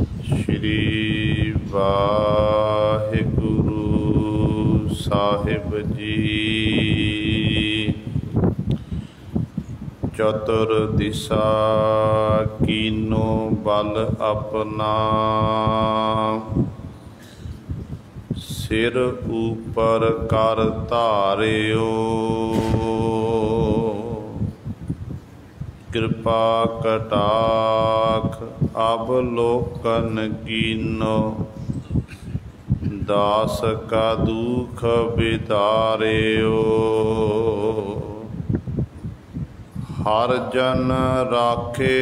श्री वाहिगुरु साहिब जी। चतुर दिशा कीनो बल अपना, सिर ऊपर कर धारियो। कृपा कटाख अवलोकन कीनो, दास का दुख बिदारियो। हर जन राखे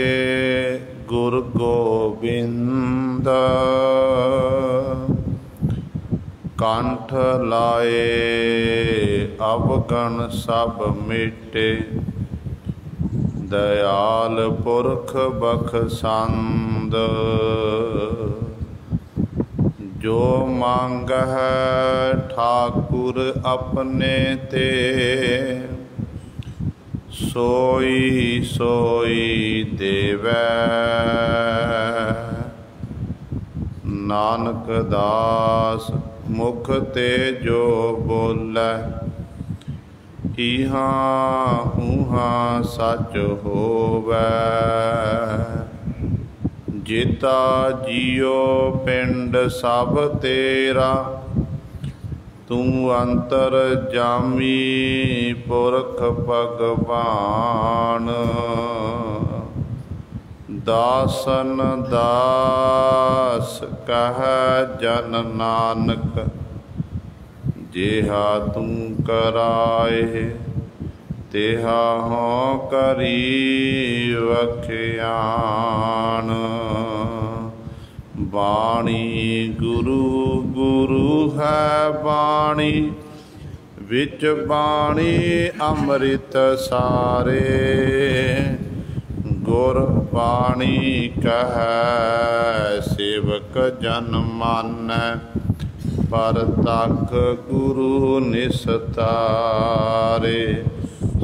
गुर गोबिंद, कंठ लाए अवगण सब मिटे। दयाल पुरख बख्शंद, जो मांग है ठाकुर अपने ते। सोई सोई देवै, नानक दास मुख ते जो बोलै। इहाँ उहाँ सच होवै, जिता जियो पिंड सब तेरा। तू अंतर जामी पुरख भगवान। दासन दास कह जन नानक, जेहा तू कराए तेहा हों करी वख्यान। बाणी गुरु गुरु है बाणी, विच बाणी अमृत सारे। गुर बाणी कह सेवक जन मानै, पर तक गुरु निस्तारे।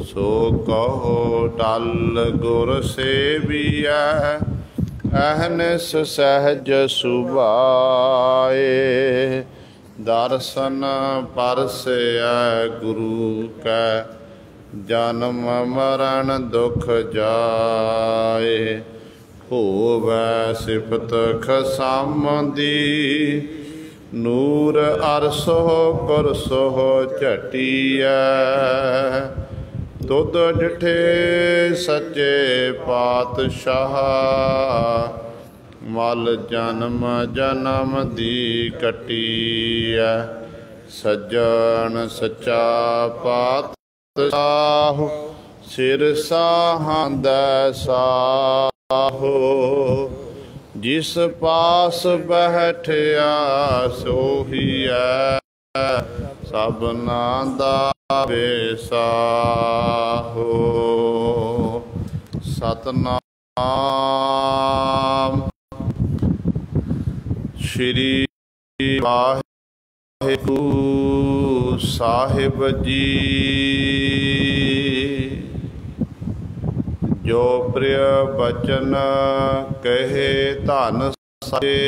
सो कहो टल गुर सेविया, अहनिस सहज सुभाए। दर्शन परसै गुरु कै, जन्म मरण दुख जाए। होवै सिफत खसामदी, नूर अरसो कुरसो झटिया। तुद डिठे सच्चे पातशाह, मल जन्म जन्म दी कटिया। सज्जन सच्चा पातशाह, सिर साहांदै साहो। जिस पास बैठिया सोहिया, सबना दा बेसाहो। सतनाम श्री वाहिगुरु साहिब जी। जो प्रिय बचन कहे धन साजे,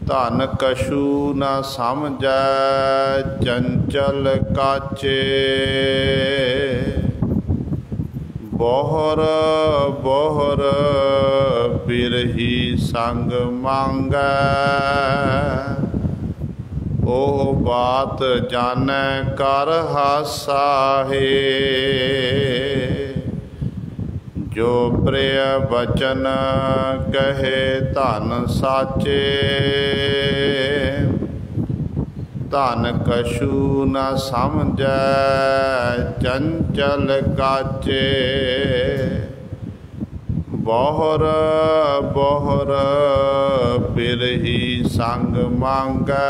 धन कछु न समझै चंचल काचे। बोहर बोहर बिरही संग मांगै, ओ बात जानै कर हासा है। जो प्रिय बचन कहे धन साचे, धन कछु न समझै चंचल काचे। बोहर बोहर बिरही संग मांगै,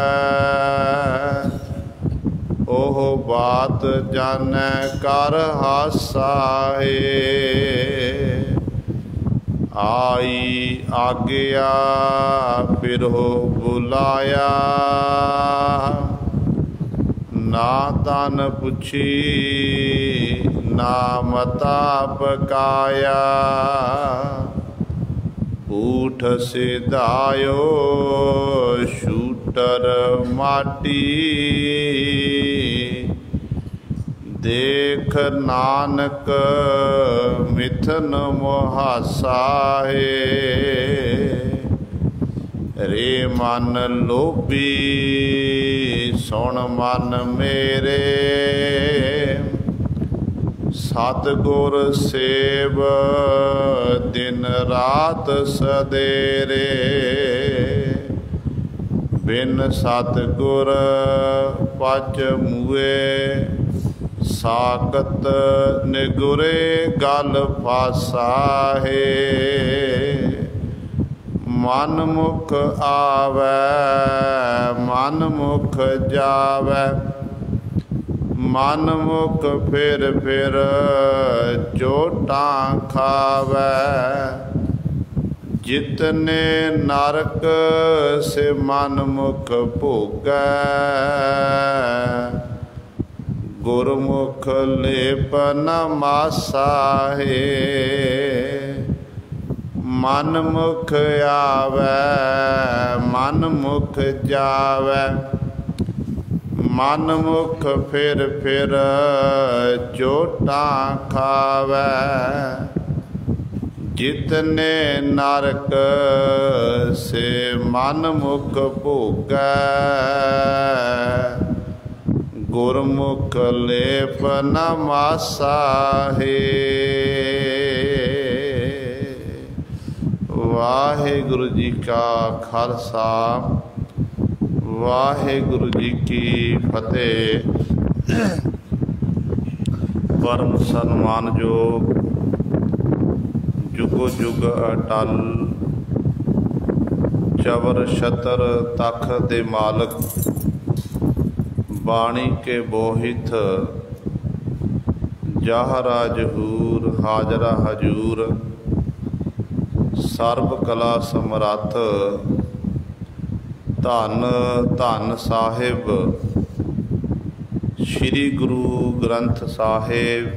ओह बात जानै कर हासा है। आई आज्ञा फिरो बुलाया, ना तन पुछी ना मता पकाया। ਝੂਠ ਸਿਧਾਇਓ ਸ਼ੂਟਰ ਮਾਟੀ। ਦੇਖ ਨਾਨਕ ਮਿਥਨ ਮੁਹਾਸਾ ਹੈ। ਰੇ ਮਨ ਲੋਭੀ ਸੁਣ ਮਨ ਮੇਰੇ। ਸਤਿਗੁਰ ਸੇਵ ਦਿਨ ਰਾਤ ਸਦੇਰੇ। ਬਿਨ ਸਤਿਗੁਰ ਪਚ ਮੂਏ। ਸਾਕਤ ਨਿਗੁਰੇ ਗਲ ਫਾਸਾ ਹੈ। ਮਨ ਮੁਖ ਆਵੈ ਮਨ ਮੁਖ ਜਾਵੈ। ਮਨ ਮੁਖ ਫਿਰ ਫਿਰ ਚੋਟਾਂ ਖਾਵੈ। ਜਿਤਨੇ ਨਰਕ ਸੇ ਮਨ ਮੁਖ ਭੋਗੈ। ਗੁਰਮੁਖ ਲੇਪ ਨ ਮਾਸਾ ਹੈ। ਮਨ ਮੁਖ ਆਵੈ ਮਨ ਮੁਖ ਜਾਵੈ। ਮਨ ਮੁਖ ਫਿਰ ਫਿਰ ਚੋਟਾਂ ਖਾਵੈ। ਜਿਤਨੇ ਨਰਕ ਸੇ ਮਨ ਮੁਖ ਭੋਗੈ। ਗੁਰਮੁਖ ਲੇਪ ਨ ਮਾਸਾ ਹੈ। ਵਾਹਿਗੁਰੂ ਜੀ ਕਾ ਖਾਲਸਾ ਵਾਹਿਗੁਰੂ ਜੀ ਕੀ ਫਤਿਹ। ਪਰਮ ਸਨਮਾਨਯੋਗ ਜੁਗੋ ਜੁਗ ਅਟਲ ਚਵਰ ਛਤਰ ਤਖ਼ਤ ਦੇ ਮਾਲਕ ਬਾਣੀ ਕੇ ਬੋਹਿਤ ਜਾਹਰਾ ਜਹੂਰ ਹਾਜ਼ਰਾ ਹਜੂਰ। ਸਰਬ ਕਲਾ ਸਮਰੱਥ ਧੰਨ ਧੰਨ ਸਾਹਿਬ ਸ੍ਰੀ ਗੁਰੂ ਗ੍ਰੰਥ ਸਾਹਿਬ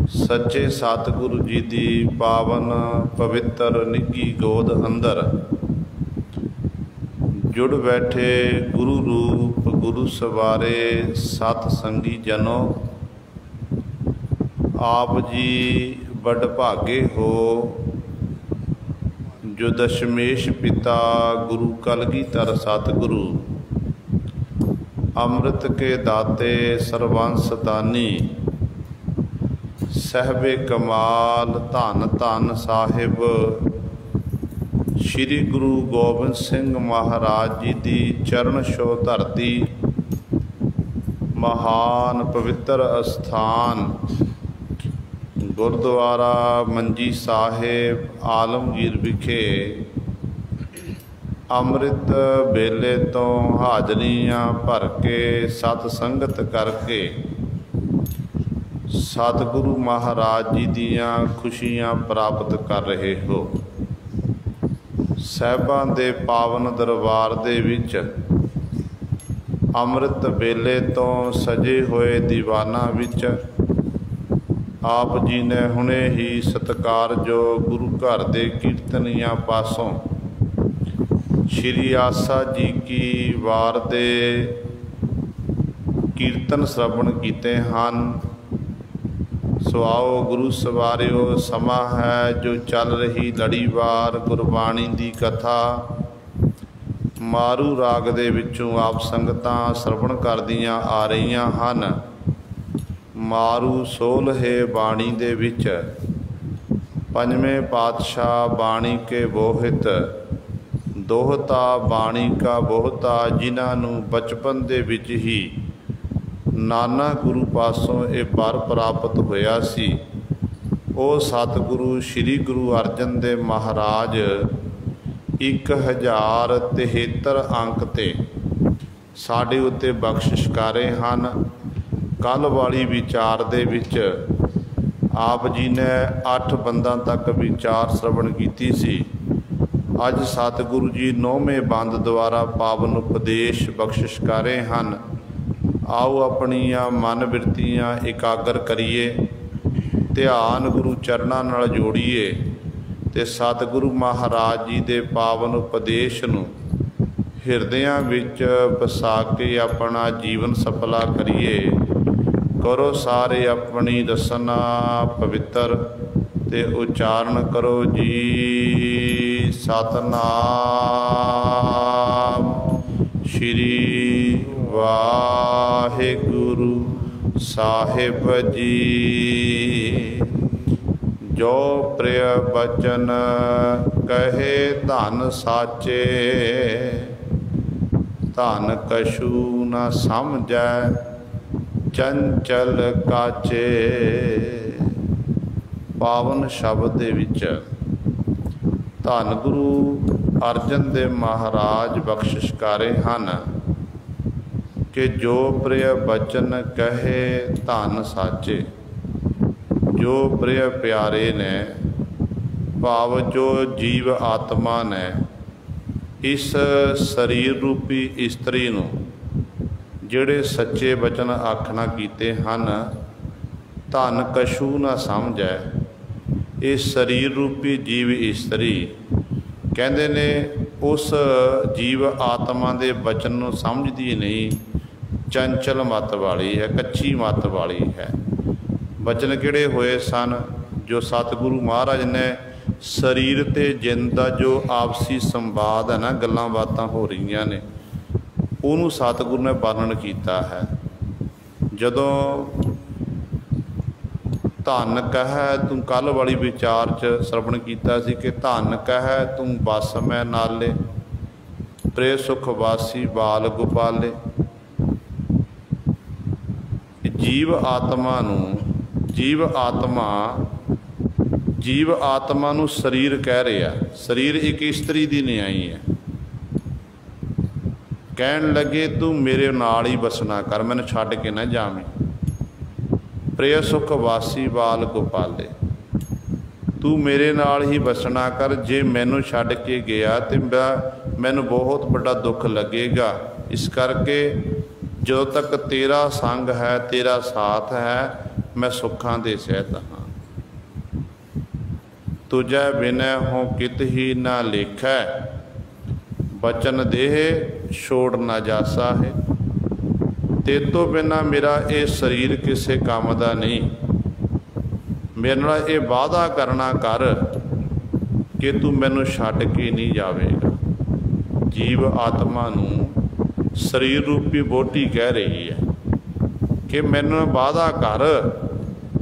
ਸੱਚੇ ਸਤਿਗੁਰੂ ਜੀ ਦੀ ਪਾਵਨ ਪਵਿੱਤਰ ਨਿੱਘੀ ਗੋਦ ਅੰਦਰ ਜੁੜ ਬੈਠੇ ਗੁਰੂ ਰੂਪ ਗੁਰੂ ਸਵਾਰੇ ਸਤ ਸੰਗੀ ਜਨੋ। ਆਪ ਜੀ ਵੱਡ ਭਾਗੇ ਹੋ ਜੋ ਦਸ਼ਮੇਸ਼ ਪਿਤਾ ਗੁਰੂ ਕਲਗੀਧਰ ਸਤਿਗੁਰੂ ਅੰਮ੍ਰਿਤ ਕੇ ਦਾਤੇ ਸਰਬੰਸ ਦਾਨੀ ਸਹਿਬੇ ਕਮਾਲ ਧੰਨ ਧੰਨ ਸਾਹਿਬ ਸ਼੍ਰੀ ਗੁਰੂ ਗੋਬਿੰਦ ਸਿੰਘ ਮਹਾਰਾਜ ਜੀ ਦੀ ਚਰਨ ਛੋਹ ਧਰਤੀ ਮਹਾਨ ਪਵਿੱਤਰ ਅਸਥਾਨ ਗੁਰਦੁਆਰਾ ਮੰਜੀ ਸਾਹਿਬ ਆਲਮਗੀਰ ਵਿਖੇ ਅੰਮ੍ਰਿਤ ਵੇਲੇ ਤੋਂ ਹਾਜ਼ਰੀਆਂ ਭਰ ਕੇ ਸਤ ਸੰਗਤ ਕਰਕੇ ਸਤਿਗੁਰੂ ਮਹਾਰਾਜ ਜੀ ਦੀਆਂ ਖੁਸ਼ੀਆਂ ਪ੍ਰਾਪਤ ਕਰ ਰਹੇ ਹੋ। ਸਾਹਿਬਾਂ ਦੇ ਪਾਵਨ ਦਰਬਾਰ ਦੇ ਵਿੱਚ ਅੰਮ੍ਰਿਤ ਵੇਲੇ ਤੋਂ ਸਜੇ ਹੋਏ ਦੀਵਾਨਾਂ ਵਿੱਚ ਆਪ ਜੀ ਨੇ ਹੁਣੇ ਹੀ ਸਤਿਕਾਰਯੋਗ ਗੁਰੂ ਘਰ ਦੇ ਕੀਰਤਨੀਆਂ ਪਾਸੋਂ ਸ਼੍ਰੀ ਆਸਾ ਜੀ ਕੀ ਵਾਰ ਦੇ ਕੀਰਤਨ ਸ਼ਰਵਣ ਕੀਤੇ ਹਨ। ਸੋ ਆਓ ਗੁਰੂ ਸਵਾਰਿਓ, ਸਮਾਂ ਹੈ ਜੋ ਚੱਲ ਰਹੀ ਲੜੀਵਾਰ ਗੁਰਬਾਣੀ ਦੀ ਕਥਾ ਮਾਰੂ ਰਾਗ ਦੇ ਵਿੱਚੋਂ ਆਪ ਸੰਗਤਾਂ ਸ਼ਰਵਣ ਕਰਦੀਆਂ ਆ ਰਹੀਆਂ ਹਨ। ਮਾਰੂ ਸੋਲ੍ਹੇ ਬਾਣੀ ਦੇ ਵਿੱਚ ਪੰਜਵੇਂ ਪਾਤਸ਼ਾਹ ਬਾਣੀ ਕੇ ਬੋਹਿਤ ਦੋਹਤਾ ਬਾਣੀ ਕਾ ਬੋਹਤਾ, ਜਿਨ੍ਹਾਂ ਨੂੰ ਬਚਪਨ ਦੇ ਵਿੱਚ ਹੀ ਨਾਨਾ ਗੁਰੂ ਪਾਸੋਂ ਇਹ ਵਰ ਪ੍ਰਾਪਤ ਹੋਇਆ ਸੀ। ਉਹ ਸਤਿਗੁਰੂ ਸ੍ਰੀ ਗੁਰੂ ਅਰਜਨ ਦੇਵ ਮਹਾਰਾਜ 1073 ਅੰਕ ਤੇ ਸਾਡੇ ਉੱਤੇ ਬਖਸ਼ਿਸ਼ ਕਰ ਰਹੇ ਹਨ। ਕੱਲ੍ਹ ਵਾਲੀ ਵਿਚਾਰ ਦੇ ਵਿੱਚ ਆਪ ਜੀ ਨੇ 8 ਬੰਦਾਂ ਤੱਕ ਵਿਚਾਰ ਸ਼ਰਵਣ ਕੀਤੀ ਸੀ। ਅੱਜ ਸਤਿਗੁਰੂ ਜੀ 9ਵੇਂ ਬੰਦ ਦੁਆਰਾ ਪਾਵਨ ਉਪਦੇਸ਼ ਬਖਸ਼ਿਸ਼ ਕਰ ਰਹੇ ਹਨ। ਆਓ ਆਪਣੀਆਂ ਮਨ ਬਿਰਤੀਆਂ ਇਕਾਗਰ ਕਰੀਏ, ਧਿਆਨ ਗੁਰੂ ਚਰਨਾਂ ਨਾਲ ਜੋੜੀਏ ਤੇ ਸਤਿਗੁਰੂ ਮਹਾਰਾਜ ਜੀ ਦੇ ਪਾਵਨ ਉਪਦੇਸ਼ ਨੂੰ ਹਿਰਦਿਆਂ ਵਿੱਚ ਵਸਾ ਕੇ ਆਪਣਾ ਜੀਵਨ ਸਫਲਾ ਕਰੀਏ। ਕਰੋ ਸਾਰੇ ਆਪਣੀ ਰਸਨਾ ਪਵਿੱਤਰ ਤੇ ਉਚਾਰਨ ਕਰੋ ਜੀ ਸਤਨਾਮ ਸ਼੍ਰੀ ਵਾਹਿਗੁਰੂ ਸਾਹਿਬ ਜੀ। ਜੋ ਪ੍ਰਿਯ ਬਚਨ ਕਹੇ ਧਨ ਸਾਚੇ, ਧਨ ਕਛੂ ਨ ਸਮਝੈ ਚੰਚਲ ਕਾਚੇ। ਪਾਵਨ ਸ਼ਬਦ ਦੇ ਵਿੱਚ ਧੰਨ ਗੁਰੂ ਅਰਜਨ ਦੇਵ ਮਹਾਰਾਜ ਬਖਸ਼ਿਸ਼ ਕਰ ਰਹੇ ਹਨ ਕਿ ਜੋ ਪ੍ਰਿਯ ਬਚਨ ਕਹੇ ਧਨ ਸਾਚੇ। ਜੋ ਪ੍ਰਿਯ ਪਿਆਰੇ ਨੇ, ਭਾਵ ਜੋ ਜੀਵ ਆਤਮਾ ਨੇ, ਇਸ ਸਰੀਰ ਰੂਪੀ ਇਸਤਰੀ ਨੂੰ ਜਿਹੜੇ ਸੱਚੇ ਬਚਨ ਆਖਣਾ ਕੀਤੇ ਹਨ, ਧਨ ਕਛੂ ਨਾ ਸਮਝੈ। ਇਹ ਸਰੀਰ ਰੂਪੀ ਜੀਵ ਇਸਤਰੀ ਕਹਿੰਦੇ ਨੇ ਉਸ ਜੀਵ ਆਤਮਾ ਦੇ ਬਚਨ ਨੂੰ ਸਮਝਦੀ ਨਹੀਂ, ਚੰਚਲ ਮੱਤ ਵਾਲੀ ਹੈ, ਕੱਚੀ ਮੱਤ ਵਾਲੀ ਹੈ। ਬਚਨ ਕਿਹੜੇ ਹੋਏ ਸਨ? ਜੋ ਸਤਿਗੁਰੂ ਮਹਾਰਾਜ ਨੇ ਸਰੀਰ ਤੇ ਜਿੰਦ ਦਾ ਜੋ ਆਪਸੀ ਸੰਵਾਦ ਹੈ ਨਾ, ਗੱਲਾਂ ਬਾਤਾਂ ਹੋ ਰਹੀਆਂ ਨੇ, ਉਹਨੂੰ ਸਤਿਗੁਰੂ ਨੇ ਵਰਣਨ ਕੀਤਾ ਹੈ। ਜਦੋਂ ਧਨ ਕਹਿ ਤੂੰ, ਕੱਲ੍ਹ ਵਾਲੀ ਵਿਚਾਰ 'ਚ ਸਰਵਣ ਕੀਤਾ ਸੀ ਕਿ ਧਨ ਕਹਿ ਤੂੰ ਬਸ ਮੈਂ ਨਾਲੇ, ਪ੍ਰੇ ਸੁਖ ਵਾਸੀ ਬਾਲ ਗੋਪਾਲੇ। ਜੀਵ ਆਤਮਾ ਨੂੰ, ਜੀਵ ਆਤਮਾ ਨੂੰ ਸਰੀਰ ਕਹਿ ਰਿਹਾ। ਸਰੀਰ ਇੱਕ ਇਸਤਰੀ ਦੀ ਨਿਆਈ ਹੈ। ਕਹਿਣ ਲੱਗੇ ਤੂੰ ਮੇਰੇ ਨਾਲ ਹੀ ਬਸਣਾ ਕਰ, ਮੈਨੂੰ ਛੱਡ ਕੇ ਨਾ ਜਾਵੇਂ। ਪ੍ਰਿਯ ਸੁਖ ਵਾਸੀ ਬਾਲ ਗੋਪਾਲੇ, ਤੂੰ ਮੇਰੇ ਨਾਲ ਹੀ ਬਸਣਾ ਕਰ। ਜੇ ਮੈਨੂੰ ਛੱਡ ਕੇ ਗਿਆ ਤੇ ਮੈਨੂੰ ਬਹੁਤ ਵੱਡਾ ਦੁੱਖ ਲੱਗੇਗਾ। ਇਸ ਕਰਕੇ ਜਦੋਂ ਤੱਕ ਤੇਰਾ ਸੰਗ ਹੈ, ਤੇਰਾ ਸਾਥ ਹੈ, ਮੈਂ ਸੁੱਖਾਂ ਦੇ ਸਹਿਤ ਹਾਂ। ਤੁਝੈ ਬਿਨੈ ਹੋ ਕਿਤ ਹੀ ਨਾ ਲੇਖੈ, ਬਚਨ ਦੇਹ ਛੋੜ ਨਾ ਜਾਸਾ ਹੈ। ਤੇਰੇ ਤੋਂ ਬਿਨਾਂ ਮੇਰਾ ਇਹ ਸਰੀਰ ਕਿਸੇ ਕੰਮ ਦਾ ਨਹੀਂ। ਮੇਰੇ ਨਾਲ ਇਹ ਵਾਅਦਾ ਕਰਨਾ ਕਰ ਕਿ ਤੂੰ ਮੈਨੂੰ ਛੱਡ ਕੇ ਨਹੀਂ ਜਾਵੇਗਾ। ਜੀਵ ਆਤਮਾ ਨੂੰ ਸਰੀਰ ਰੂਪੀ ਵਹੁਟੀ ਕਹਿ ਰਹੀ ਹੈ ਕਿ ਮੈਨੂੰ ਵਾਅਦਾ ਕਰ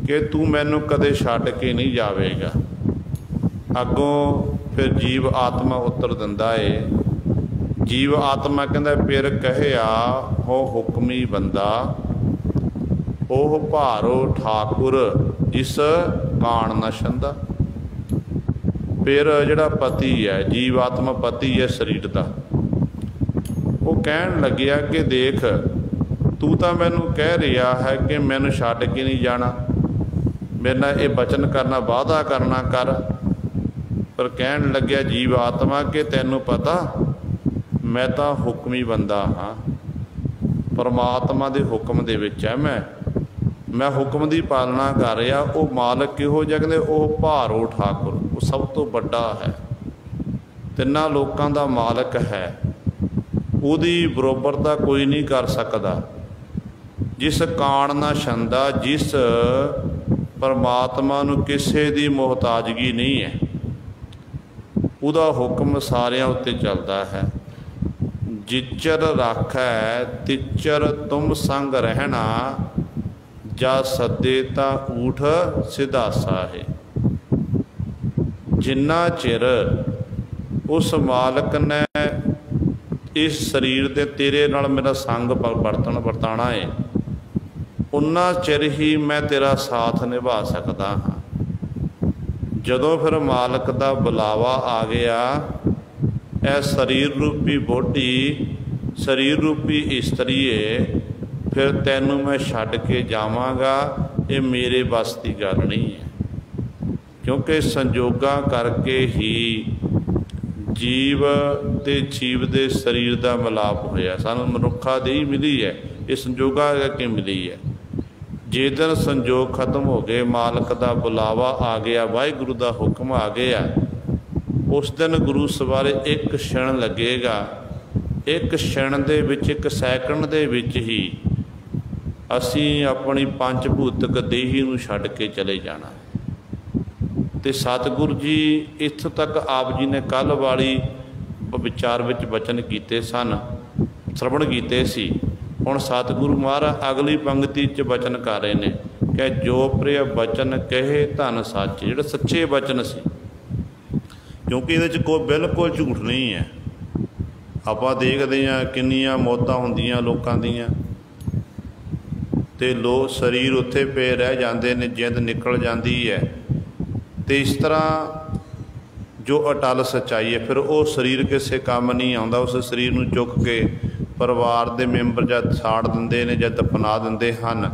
ਕਿ ਤੂੰ ਮੈਨੂੰ ਕਦੇ ਛੱਡ ਕੇ ਨਹੀਂ ਜਾਵੇਗਾ। ਅੱਗੋਂ ਫਿਰ ਜੀਵ ਆਤਮਾ ਉੱਤਰ ਦਿੰਦਾ ਏ। ਜੀਵ ਆਤਮਾ ਕਹਿੰਦਾ ਫਿਰ ਕਹਿਆ ਹੋ ਹੁਕਮੀ ਬੰਦਾ, ਉਹ ਭਾਰੋ ਠਾਕੁਰ ਜਿਸ ਕਾਣ ਨਾ ਛੰਦਾ। ਫਿਰ ਜਿਹੜਾ ਪਤੀ ਹੈ, ਜੀਵ ਆਤਮਾ ਪਤੀ ਹੈ ਸਰੀਰ ਦਾ, ਉਹ ਕਹਿਣ ਲੱਗਿਆ ਕਿ ਦੇਖ ਤੂੰ ਤਾਂ ਮੈਨੂੰ ਕਹਿ ਰਿਹਾ ਹੈ ਕਿ ਮੈਨੂੰ ਛੱਡ ਕੇ ਨਹੀਂ ਜਾਣਾ, ਮੇਰੇ ਨਾਲ ਇਹ ਬਚਨ ਕਰਨਾ, ਵਾਅਦਾ ਕਰਨਾ ਕਰ। ਪਰ ਕਹਿਣ ਲੱਗਿਆ ਜੀਵ ਆਤਮਾ ਕਿ ਤੈਨੂੰ ਪਤਾ ਮੈਂ ਤਾਂ ਹੁਕਮੀ ਬੰਦਾ ਹਾਂ, ਪਰਮਾਤਮਾ ਦੇ ਹੁਕਮ ਦੇ ਵਿੱਚ ਹੈ। ਮੈਂ ਹੁਕਮ ਦੀ ਪਾਲਣਾ ਕਰ ਰਿਹਾ। ਉਹ ਮਾਲਕ ਕਿਹੋ ਜਿਹਾ? ਕਹਿੰਦੇ ਉਹ ਭਾਰੋ ਠਾਕੁਰ, ਉਹ ਸਭ ਤੋਂ ਵੱਡਾ ਹੈ, ਤਿੰਨਾਂ ਲੋਕਾਂ ਦਾ ਮਾਲਕ ਹੈ। ਉਹਦੀ ਬਰੋਬਰਤਾ ਕੋਈ ਨਹੀਂ ਕਰ ਸਕਦਾ। ਜਿਸ ਕਾਣ ਨਾ ਛੰਦਾ, ਜਿਸ ਪਰਮਾਤਮਾ ਨੂੰ ਕਿਸੇ ਦੀ ਮੁਹਤਾਜਗੀ ਨਹੀਂ ਹੈ, ਉਹਦਾ ਹੁਕਮ ਸਾਰਿਆਂ ਉੱਤੇ ਚੱਲਦਾ ਹੈ। ਜਿਚਰ ਰਾਖੈ ਤਿਚਰ ਤੁਮ ਸੰਗ ਰਹਿਣਾ, ਜਾ ਸੱਦੇ ਤਾਂ ਊਠ ਸਿਧਾਸਾ ਹੈ। ਜਿੰਨਾ ਚਿਰ ਉਸ ਮਾਲਕ ਨੇ ਇਸ ਸਰੀਰ ਦੇ ਤੇਰੇ ਨਾਲ ਮੇਰਾ ਸੰਗ ਵਰਤਾਣਾ ਹੈ, ਉਨਾ ਚਿਰ ਹੀ ਮੈਂ ਤੇਰਾ ਸਾਥ ਨਿਭਾ ਸਕਦਾ ਹਾਂ। ਜਦੋਂ ਫਿਰ ਮਾਲਕ ਦਾ ਬੁਲਾਵਾ ਆ ਗਿਆ, ਇਹ ਸਰੀਰ ਰੂਪੀ ਵਹੁਟੀ, ਸਰੀਰ ਰੂਪੀ ਇਸਤਰੀਏ, ਫਿਰ ਤੈਨੂੰ ਮੈਂ ਛੱਡ ਕੇ ਜਾਵਾਂਗਾ, ਇਹ ਮੇਰੇ ਵੱਸ ਦੀ ਗੱਲ ਨਹੀਂ ਹੈ। ਕਿਉਂਕਿ ਸੰਜੋਗਾਂ ਕਰਕੇ ਹੀ ਜੀਵ ਤੇ ਜੀਵ ਦੇ ਸਰੀਰ ਦਾ ਮਿਲਾਪ ਹੋਇਆ। ਸਾਨੂੰ ਮਨੁੱਖਾ ਦੇਹ ਮਿਲੀ ਹੈ, ਇਹ ਸੰਜੋਗਾਂ ਕਰਕੇ ਮਿਲੀ ਹੈ। ਜੇ ਦਿਨ ਸੰਜੋਗ ਖਤਮ ਹੋ ਗਏ, ਮਾਲਕ ਦਾ ਬੁਲਾਵਾ ਆ ਗਿਆ, ਵਾਹਿਗੁਰੂ ਦਾ ਹੁਕਮ ਆ ਗਿਆ, उस दिन गुरु सवारे एक क्षण लगेगा, एक क्षण दे विच, एक सैकंड दे विच ही असीं अपनी पंच भूतक देही नूं छड्ड के चले जाना। तो सतगुरु जी इत्थों तक आप जी ने कल वाली विचार विच वचन कीते सन, श्रवण कीते सी। हुण सतगुरु महाराज अगली पंक्ति च वचन कर रहे ने कि जो प्रिय वचन कहे धन सच, जिहड़े सच्चे वचन सी, क्योंकि इहदे च कोई बिल्कुल झूठ नहीं है। आपां देखदे हां किन्नियां मौतां हुंदियां लोकां दीयां, ते शरीर उत्थे पे रह जाते ने, जिंद निकल जाती है। तो इस तरह जो अटल सच्चाई है, फिर वो शरीर किसी काम नहीं आता। उस शरीर नूं चुक के परिवार के मैंबर या साड़ दिंदे ने, या दफना दिंदे हन।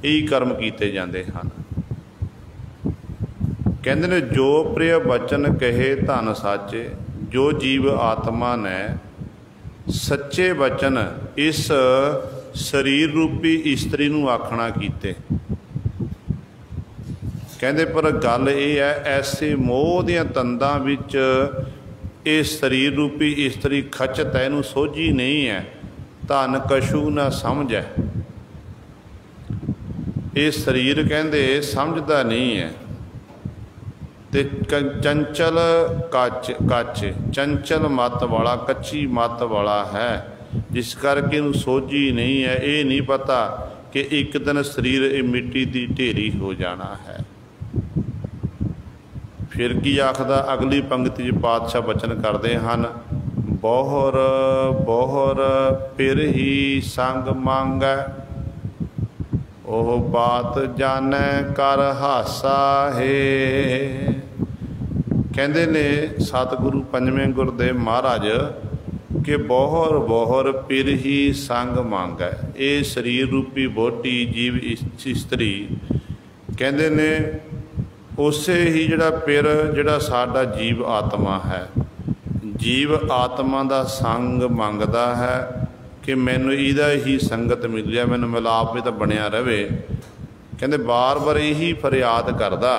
यही कर्म किए जाते हैं। कहते ने जो प्रिय वचन कहे धन सच, जो जीव आत्मा ने सच्चे वचन इस शरीर रूपी इस्त्री नूं आखना कीते। कहते पर गल ये है, ऐसे मोह दियां तंदां विच ये शरीर रूपी इस्त्री खचत है, इनू सोझी नहीं है। धन कछू ना समझ है, ये शरीर कहते समझदा नहीं है। ते चंचल कच चंचल मत वाला, कच्ची मत वाला है, जिस करके इनू सोझी नहीं है। ये नहीं पता कि एक दिन शरीर मिट्टी की ढेरी हो जाना है। फिर की आखदा अगली पंक्ति पातशाह वचन करते हैं, बोहर बोहर फिर ही संग मांगै, ओह बात जानै कर हासा है। कहते ने सतगुरु पंजवें गुरुदेव महाराज कि बोहर बोहर फिर ही संग मांगै। ये शरीर रूपी बोटी जीव इस्त्री कहते ने उसे ही जिहड़ा पिर जिहड़ा साडा जीव आत्मा है, जीव आत्मा का संग मंगदा है कि मैनू इहदा ही संगत मिल जाए, मैनू मिलाप भी तो बनया रहे। कहते बार बार यही फरियाद करदा,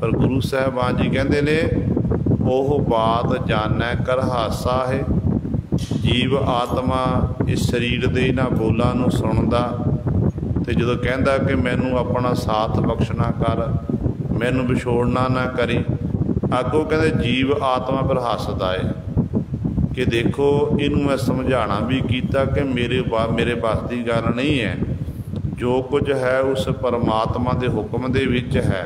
पर गुरु साहबान जी कहते ने ओह बात जानै कर हासा है। जीव आत्मा इस शरीर के इन्हां बोलों नूं सुणदा, ते जदों कहंदा कि मैनू अपना साथ बख्शना कर, मैनू विछोड़ना ना करी, अगों कहते जीव आत्मा पर हसदा है कि देखो इनू मैं समझाना भी किया कि मेरे बस की गल नहीं है। जो कुछ है उस परमात्मा के हुक्म दे विच है,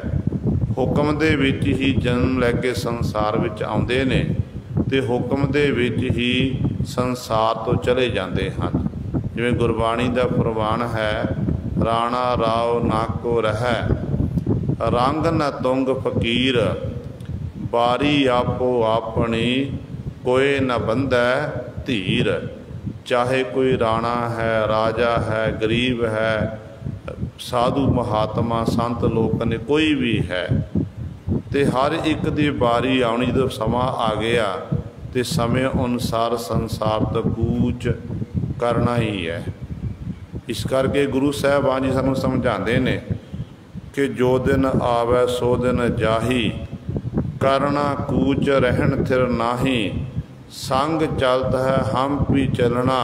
हुक्म दे विच ही जन्म लैके संसार विच आउंदे ने, ते हुक्म दे विच ही संसार तो चले जाते हैं। जिवें गुरबाणी का प्रवान है, राणा राव ना को रहै, रंग न तुंग फकीर, बारी आपो अपनी कोई न बंधै धीर। चाहे कोई राणा है, राजा है, गरीब है, साधु महात्मा संत लोक ने, कोई भी है, तो हर एक दी बारी आनी। जो समा आ गया तो समय अनुसार संसार तो कूच करना ही है। इस करके गुरु साहबान जी सानू समझाते ने कि जो दिन आवे सो दिन जाही, करना कूच रहन थिर नाही, संग चलत है हम भी चलना।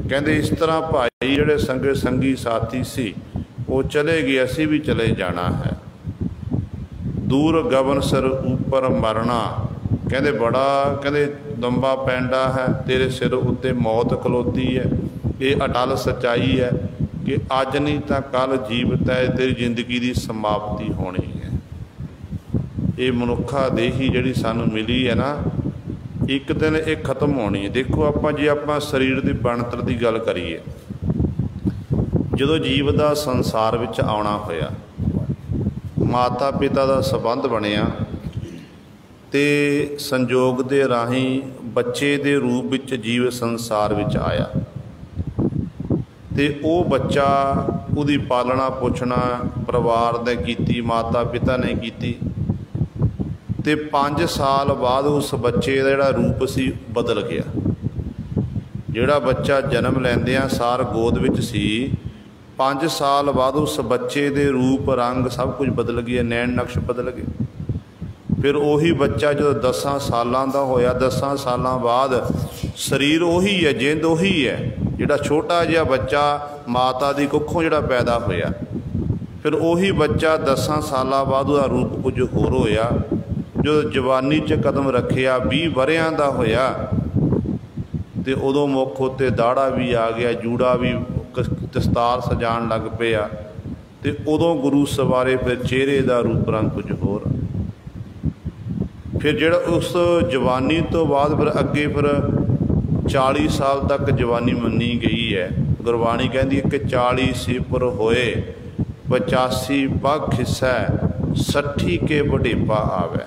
कहते इस तरह भाई जिहड़े संगे संगी साथी सी वो चले गए, असी भी चले जाना है। दूर गगन सिर ऊपर मरना, कहते बड़ा कहते लंबा पैंडा है, तेरे सिर उत्ते मौत खलोती है। ये अटल सच्चाई है कि अज नहीं तो कल जीवित है, तेरी जिंदगी की समाप्ति होनी है। ये मनुखा देही जिहड़ी सानू मिली है ना, एक दिन एक खत्म होनी है। देखो आपां जे आपां शरीर की बनतर की गल करिए, जदों जीव का संसार विच आउणा होया, माता पिता का संबंध बनिया, ते संजोग के राही बच्चे के रूप विच जीव संसार विच आया, ते वो बच्चा उहदी पालना पोषणा परिवार ने कीती, माता पिता ने कीती। ते 5 साल बाद उस बच्चे का जिहड़ा रूप सी बदल गया। जिहड़ा बच्चा जन्म लैंदियां सार गोद विच सी, 5 साल बाद उस बच्चे के रूप रंग सब कुछ बदल गया, नैन नक्श बदल गए। फिर उही बच्चा जो 10 सालों का होया 10 सालों बाद शरीर उही है, जिंद उही है, जिहड़ा छोटा जिहा बच्चा माता की कुखों जिहड़ा पैदा होया, फिर उही बच्चा 10 सालों बाद उसका रूप कुछ होर होया। जो जवानी च कदम रखिया 20 वरियां दा होया तो उदों मुख उत्ते दाड़ा भी आ गया, जूड़ा भी दस्तार सजाण लग पिया, तो उदों गुरु सवारे फिर चेहरे का रूप रंग कुछ होर। फिर जिहड़ा उस जवानी तो बाद फिर अगे फिर 40 साल तक जवानी मनी गई है। गुरबाणी कहती है कि 40 सिपर होए 85 पग खिस्सै 60 के वडेपा आवे,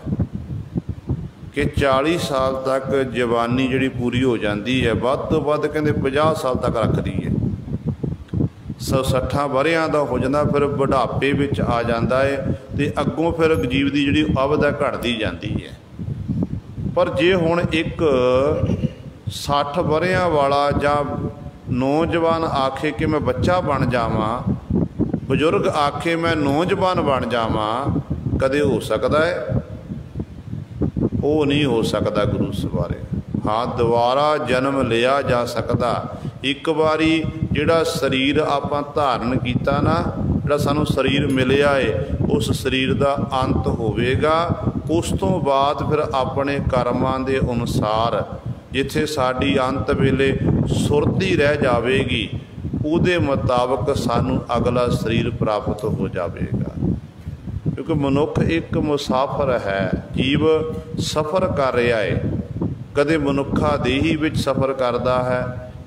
कि 40 साल तक जवानी जिहड़ी पूरी हो जाती है, वध तो वध कहते 50 साल तक रखती है। 60 वरियां का हो जाता, फिर बुढ़ापे विच आ जाता है, तो अगों फिर जीव की जिहड़ी अवध है घटती जाती है। पर जे हुण एक 60 वरियां वाला जां नौजवान आखे कि मैं बच्चा बन जावां, बजुर्ग आखे मैं नौजवान बन जावां, कदे हो सकता है? वो नहीं हो सकता गुरु सवारे। हाँ, दोबारा जन्म लिया जा सकता। एक बारी जिहड़ा शरीर आपां धारण कीता ना, जिहड़ा सानूं शरीर मिलिया है, उस शरीर का अंत होवेगा। उस तो बाद फिर अपने कर्मां दे अनुसार जिथे साडी अंत वेले सुरती रह जावेगी, उहदे मुताबक सानूं अगला शरीर प्राप्त हो जावेगा। क्योंकि मनुख एक मुसाफर है, जीव सफ़र कर रहा है। कदे मनुखा देही विच सफ़र करता है,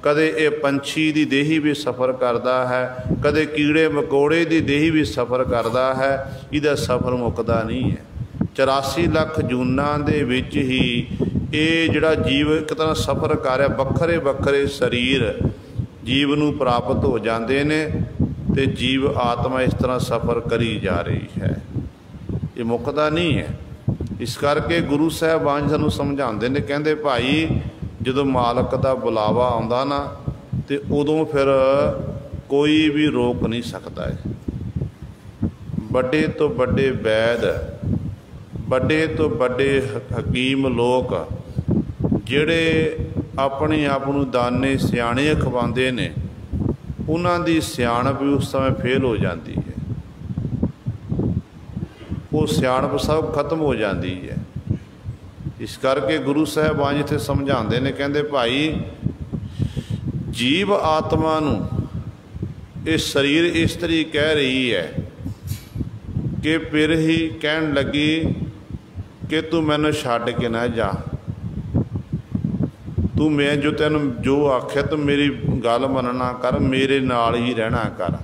कदे ये पंछी की देही भी सफ़र करता है, कदे कीड़े मकोड़े की देही भी सफ़र करता है। इहदा सफ़र मुकदा नहीं है। 84 लाख जूनां दे विच ही ये जिहड़ा जीव एक तरह सफ़र कर रहा, वक्रे वक्रे शरीर जीव नूं प्राप्त हो जाते हैं, तो जीव आत्मा इस तरह सफ़र करी जा रही है, ये मुकदा नहीं है। इस करके गुरु साहबान सानूं समझाते हैं, कहते भाई जदों मालक का बुलावा आउंदा ना, तो उदों फिर कोई भी रोक नहीं सकता है। बड़े तो बड़े वैद, बड़े तो बड़े हकीम लोग जिहड़े अपने आप नूं दाने सियाणे अखवांदे ने, उन्हां दी सियाणप भी उस समय फेल हो जाती है। वो सियाणप सब खत्म हो जाती है। इस करके गुरु साहबान इत्थे समझाते हैं, कहते भाई जीव आत्मा नूं ये शरीर इस तरीके कह रही है कि फिर ही कहन लगी कि तू मैनू छड्ड के ना जा, तू मैं जो तेन जो आख्या तू मेरी गल मनना कर, मेरे नाल ही रहना कर।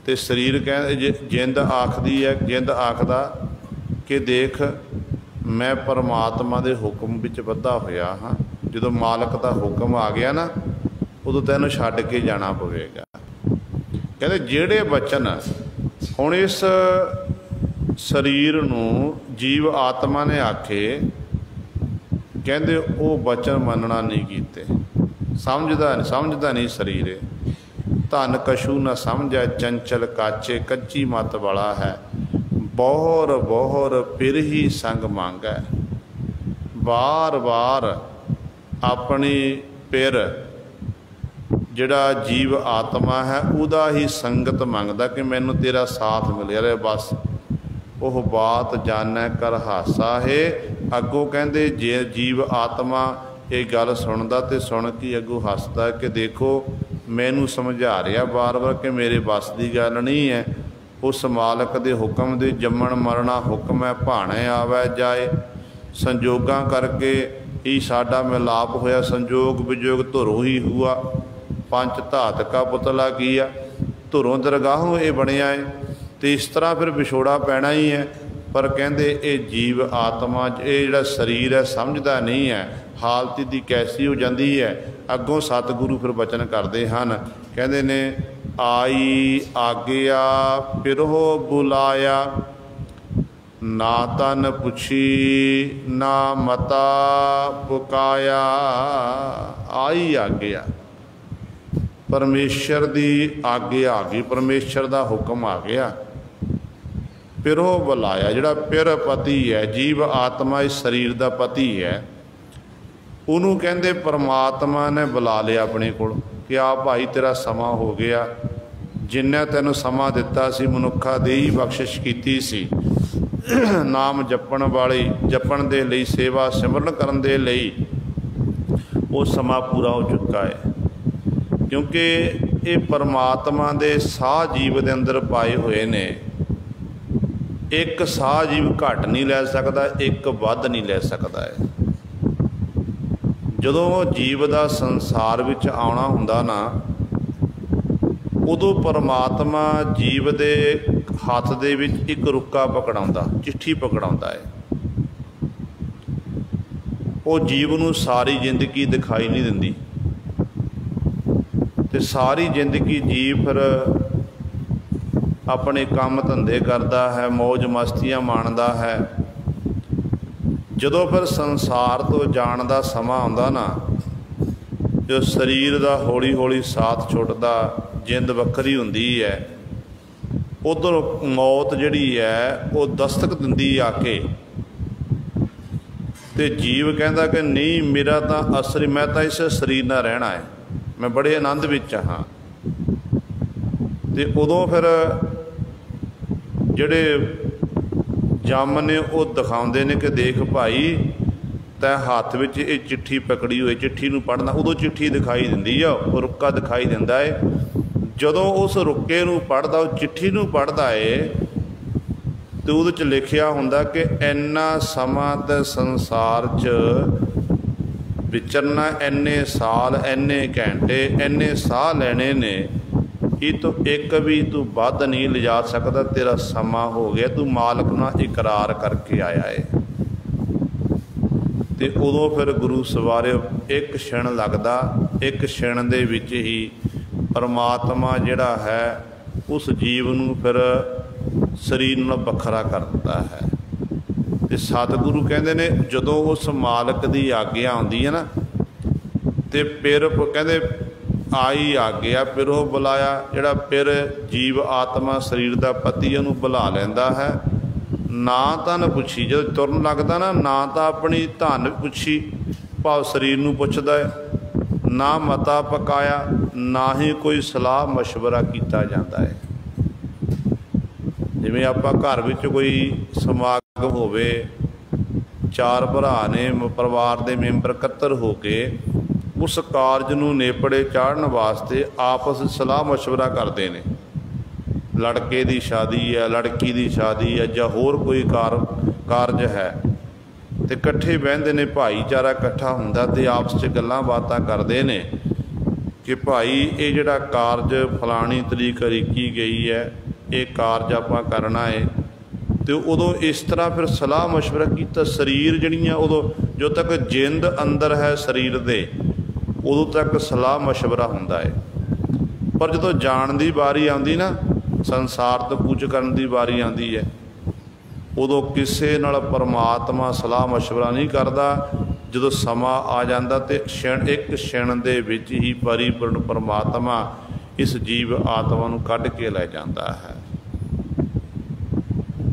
तो शरीर कह जिंद आखदी है, जिंद आखदा कि देख मैं परमात्मा के हुक्म विच बधा होया हाँ, जो मालक का हुक्म आ गया ना, उदों तैनूं छड्ड के जाना पवेगा। कहते जिहड़े बचन हुण इस शरीर नूं जीव आत्मा ने आखे, कहते वो बचन मनना नहीं कीते, समझदा नहीं शरीर। धन कछू न समझै चंचल काचे, कच्ची मत वाला है, बौर बौर फिर ही संग मांगै। बार बार अपनी फिर जिहड़ा जीव आत्मा है उदा ही संगत मंगदा कि मैनू तेरा साथ मिलिया रहे, बस वह बात जानै कर हासा है। अगों कहते जे जीव आत्मा ये गल सुनदा तो सुन के अगों हसदा कि देखो मैनू समझा रहा बार बार कि मेरे बस की गल नहीं है। उस मालक के हुक्म दे जम्मण मरना हुक्म है, भाणे आवे जाए, संजोगां करके ही साडा मिलाप होया, संजोग विजोग धुरों ही हुआ। पंच धात का पुतला किया, धुरों दरगाहों ये बनया है, तो इस तरह फिर विछोड़ा पैना ही है। पर कहते ये जीव आत्मा ये जिहड़ा शरीर है समझदा नहीं है, हालत दी कैसी हो जाती है। अगों सतगुरु फिर बचन करते हैं, कहते ने आई आग्या फिरो बुलाया, ना तन पुछी ना मता पुकाया। आई आग्या परमेश्वर की आग्या आ गई, परमेश्वर का हुक्म आ गया पिरो बुलाया, जिहड़ा पिर पति है, जीव आत्मा इस शरीर का पति है, उन्होंने कहते परमात्मा ने बुला लिया अपने को कि आ भाई तेरा समा हो गया, जिन्हें तेन समा दिता सी मनुखा दे ही बख्शिश की सी, नाम जपण वाली जपण दे लई, सेवा सिमरन करन दे लई वो समा पूरा हो चुका है। क्योंकि ये परमात्मा दे साह जीव दे अंदर पाए हुए ने, एक साह जीव घट नहीं लै सकता, एक वध नहीं लै सकता है। जदों जीव का संसार विच आउणा हुंदा ना, उदों परमात्मा जीव दे हथ दे विच एक रुक्का पकड़ाउंदा, चिट्ठी पकड़ाउंदा है। वो जीव नूं सारी जिंदगी दिखाई नहीं दिंदी, ते सारी जिंदगी जीव फिर अपने काम धंधे करता है, मौज मस्तियां माणदा है। जदों फिर संसार तो जाण दा समा आउंदा ना, जो शरीर का हौली हौली साथ छुटदा, जिंद वक्री हुंदी है, उधर मौत जिहड़ी है वो दस्तक दिंदी आके, ते जीव कहता कि नहीं मेरा तो असली, मैं तो इस शरीर नाल रहना है, मैं बड़े आनंद विच हाँ। ते उदों फिर जिहड़े जम ने वो दिखाउंदे ने कि देख भाई तैं हाथ विच ये चिट्ठी पकड़ी हुई, चिट्ठी नूं पढ़ना। उदों चिट्ठी दिखाई दिंदी आ, वो रुक्का दिखाई दिंदा है। जदों उस रुक्के नूं पढ़दा, उस चिट्ठी नूं पढ़दा है, ते उहदे च लिखिया हुंदा कि इन्ना समा ते संसार च विचरना, इन्ने साल, इन्ने घंटे, इन्ने साह लैने ने, कि तू एक भी तू वध नहीं लिजा सकता, तेरा समा हो गया, तू मालक नाल इकरार करके आया है। ते उदों फिर गुरु सवारे एक क्षण लगदा, एक क्षण दे विच ही परमात्मा जिहड़ा है उस जीव नूं फिर शरीर नाल वखरा कर दिंदा है। ते सतगुरु कहंदे ने जदों उस मालक दी आग्या आउंदी है ना, ते पिर कहंदे आई आग्या, पिरो बुलाया, जिहड़ा पिर जीव आत्मा शरीर का पति उहनूं बुला लैंदा है। ना धन पुछी, जो तुरन लगदा ना, ना तो अपनी धन पुछी, भाव शरीर नूं पुछदा है, ना मता पकाया, ना ही कोई सलाह मशवरा किया जाता है। जिवें आपां घर विच कोई समागम होवे, चार भरा ने परिवार के मैंबर इकत्तर हो के उस कारज नूं नेपड़े चाढ़न वास्ते आपस सलाह मशवरा करते हैं। लड़के की शादी है, लड़की की शादी है, या होर कोई कारज है, तो इकट्ठे बहते ने, भाईचारा इकट्ठा हुंदा ते आपस च गल्लां बातां करते हैं कि भाई ये जिहड़ा कारज फलानी तरीक लिखी गई है, ये कारज आपां करना है। तो उदों इस तरह फिर सलाह मशवरा किया। शरीर जिहड़ियां उदों जो तक जिंद अंदर है शरीर दे, उदों तक सलाह मशवरा हुंदा है। पर जदों जाण दी बारी आउंदी ना, संसार तो कूच करन दी बारी आउंदी है, उदों किसे नाल परमात्मा सलाह मशवरा नहीं करदा। जदों समा आ जांदा ते क्षण, एक क्षण दे विच ही परिपूर्ण परमात्मा इस जीव आत्मा नूं कढ के लै जांदा है।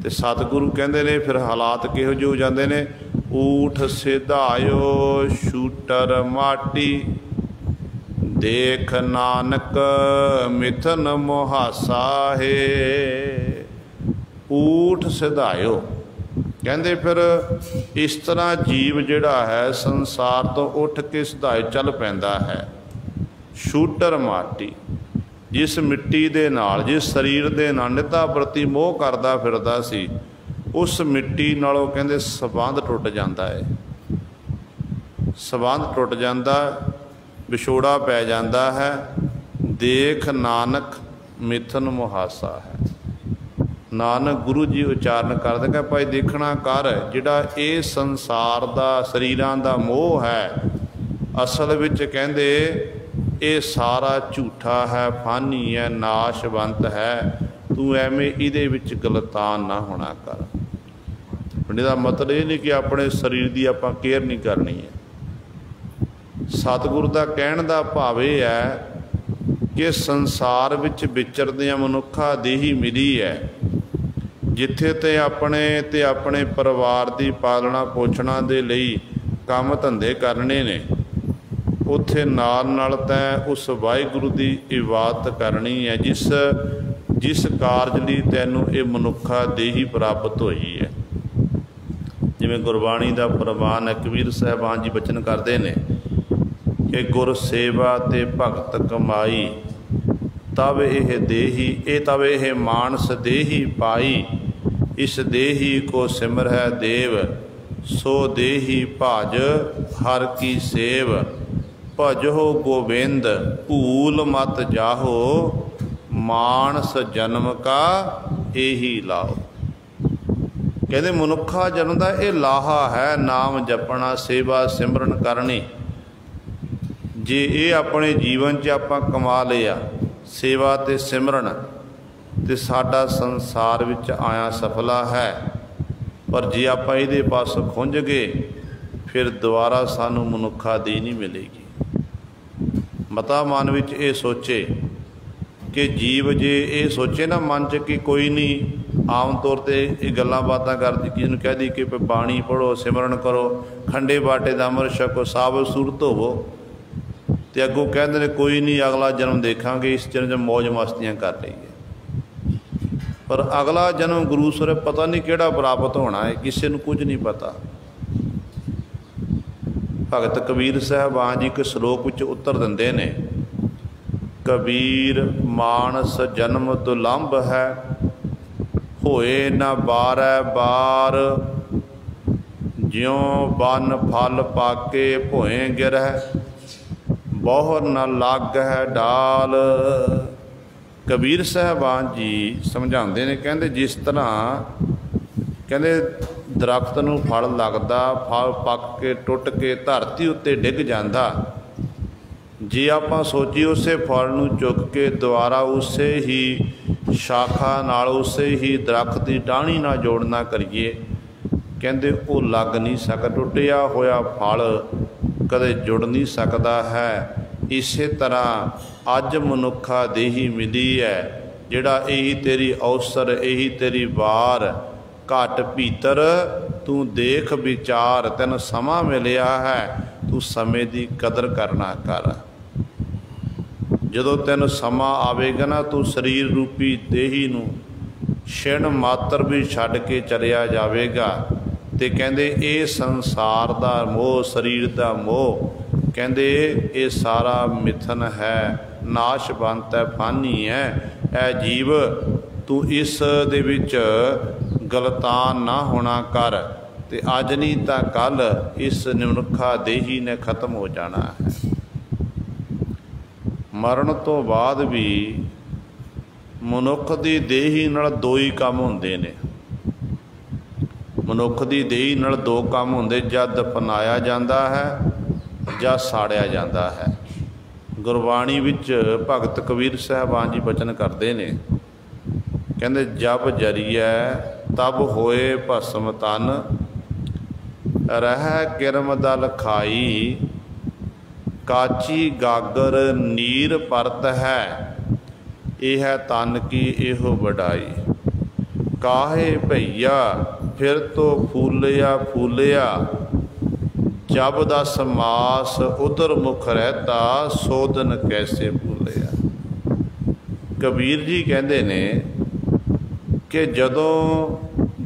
ते सतगुरु कहंदे ने फिर हालात किहो ਜਿਹੇ हो जांदे ने, ऊठ सिधायो शूटर माटी, देख नानक मिथन मुहासा है। ऊठ सिधायो कहंदे फिर इस तरह जीव जिहड़ा है संसार तो उठ के सिधाए चल पैंदा है। शूटर माटी, जिस मिट्टी दे नाल, जिस शरीर दे नाल निता प्रति मोह करदा फिरदा सी, उस मिट्टी नालों कहंदे संबंध टुट जाता है। संबंध टुट जाता, विछोड़ा पै जाता है। देख नानक मिथन मुहासा है। नानक गुरु जी उचारण करदे कि भाई देखना कर, जिहड़ा ये संसार दा शरीरां दा मोह है, असल विच कहंदे ये सारा झूठा है, फानी है, नाशवंत है। तू एवें इहदे विच गलतान ना होना कर। इहदा मतलब ये नहीं कि अपने शरीर की आपां केयर नहीं करनी है। सतगुरु का कहण दा भाव यह है कि संसार विच विचरदियां मनुखा देही मिली है, जिथे ते अपने परिवार की पालना पोषणा दे लई काम धंधे करने ने, उत्थे नाल तैं उस वाहिगुरू की इबादत करनी है जिस कारज लई तैनूं ये मनुखा देही प्राप्त होई है। जिवें गुरबाणी का प्रवान है, कबीर साहिबान जी बचन करते हैं कि गुर सेवा ते भगत कमाई, तब यह देही तब यह मानस देही पाई। इस देही को सिमर है देव, सो देही भज हर की सेव। भजो गोविंद भूल मत जाहो, मानस जन्म का यही लाओ। कहते मनुखा जन्म का यह लाहा है, नाम जपना, सेवा सिमरन करनी। जे ये अपने जीवन च आपां कमा लिया सेवा ते सिमरन, तो साडा संसार विच आया सफला है। पर जे आपां इहदे पास खुंझ गए फिर दोबारा सानू मनुखा दी नहीं मिलेगी। मता मन विच ये सोचे कि जीव जे ये सोचे ना मन च कि कोई नहीं, आम तौर पर ये गल्लां बातां करदी किसी नूं कह दी कि बाणी पढ़ो, सिमरन करो, खंडे बाटे दा अमृत छको, साबत सूरत होवो, तो अगों कहते हैं कोई नहीं अगला जन्म देखांगे, इस जन्म मौज मस्तियां कर लईए। पर अगला जन्म गुरु सर पता नहीं किहड़ा प्राप्त होना है, किसी नूं कुछ नहीं पता। भगत कबीर साहिबान जी एक श्लोक विच उत्तर दिंदे ने, कबीर मानस जन्म दुलंभ है, होए न बारै बार। ज्यों बन फल पाके भोए गिरह, बहुर न लग है डाल। कबीर साहिबान जी समझाते हैं, कहते जिस तरह कहते दरख्त नूं फल लगदा, फल पक के टुट के धरती उत्ते डिग जांदा, जे आपां सोची उसे फल नूं चुक के दोबारा उसे ही शाखा नाल उसे ही दरख्त की टाहनी नाल जोड़ना करिए, कहते वो लग नहीं सकदा, टुटिया होया फल कदे जुड़ नहीं सकता है। इस तरह अज मनुखा देही मिली है, जिहड़ा यही तेरी अवसर, यही तेरी वार, घट भीतर तू देख विचार, तैनूं समा मिलिया है, तू समय की कदर करना कर। जदों तैनूं समा आवेगा ना, तू शरीर रूपी देही नूं छिण मात्र भी छड्ड के चलिया जावेगा। ते कहंदे ये संसार दा मोह, शरीर दा मोह, कहंदे ये सारा मिथन है, नाशवंत है, फानी है। ऐ जीव तू इस दे विच गलतान ना होना कर, ते अज नहीं तां कल इस मनुखा देही ने खत्म हो जाना है। मरण तो बाद भी मनुख दी देही नाल दो ही काम हुंदे ने। मनुख दी देही नाल दो काम हुंदे, जद दफनाया जाता है ਜਾਂ ਸਾੜਿਆ ਜਾਂਦਾ है। गुरबाणी विच भगत कबीर साहिबान जी बचन करते ने, कहते जब जरिए तब होए भस्म तन, रह किरम दल खाई, काची गागर नीर परत है, यह तन की एहो वडाई। काहे भैया फिर तो फूलिया फूलिया, जब दस मास उधर मुख रहता, सोधन कैसे भूलिया। कबीर जी कहते ने कि जदों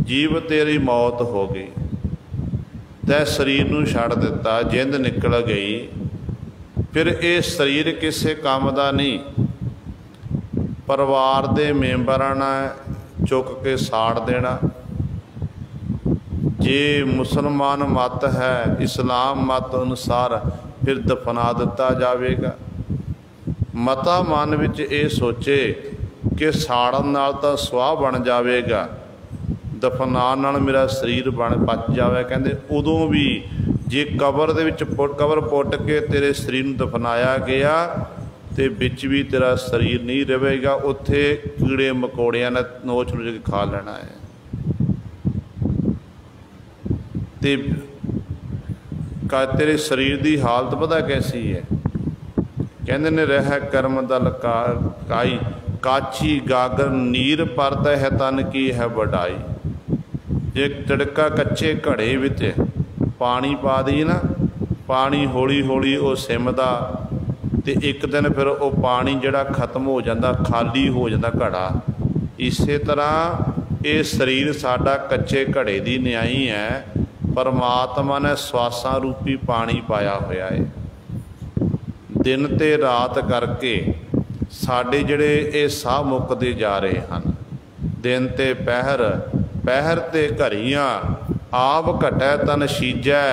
जीव तेरी मौत हो गई, तै शरीर नूं छड़ दिता, जिंद निकल गई, फिर ये शरीर किसी काम का नहीं। परिवार के मैंबरां ने चुक के साड़ देना। जे मुसलमान मत है, इस्लाम मत अनुसार फिर दफना दिता जाएगा। मता मन विच ये सोचे कि साड़न नाल तां स्वाह बन जाएगा, दफनान नाल मेरा शरीर बच जाए। कहते उदों भी जे कबर दे विच कबर पुट के तेरे शरीर नूं दफनाया गया, तो बिच भी तेरा शरीर नहीं रहेगा, उत्थे कीड़े मकोड़ियां ने नोच नोच के खा लेना है। ते तेरे शरीर की हालत पता कैसी है, कहते ने रह कर्म दल काई, काची गागर नीर परत है तन की है बढ़ाई। जे तिड़का कच्चे घड़े विच पानी पा दी ना, पानी हौली हौली वो सिमदा ते एक दिन फिर वो पानी जिहड़ा खत्म हो जाता, खाली हो जाता घड़ा। इसे तरह ये शरीर साडा कच्चे घड़े की न्याई है, परमात्मा ने स्वासां रूपी पानी पाया होया है। दिन ते रात करके साडे जिहड़े ये साह मुकदे जा रहे हैं। दिन ते पहर, पहर ते घड़ियां, आप घटै तन शीजै,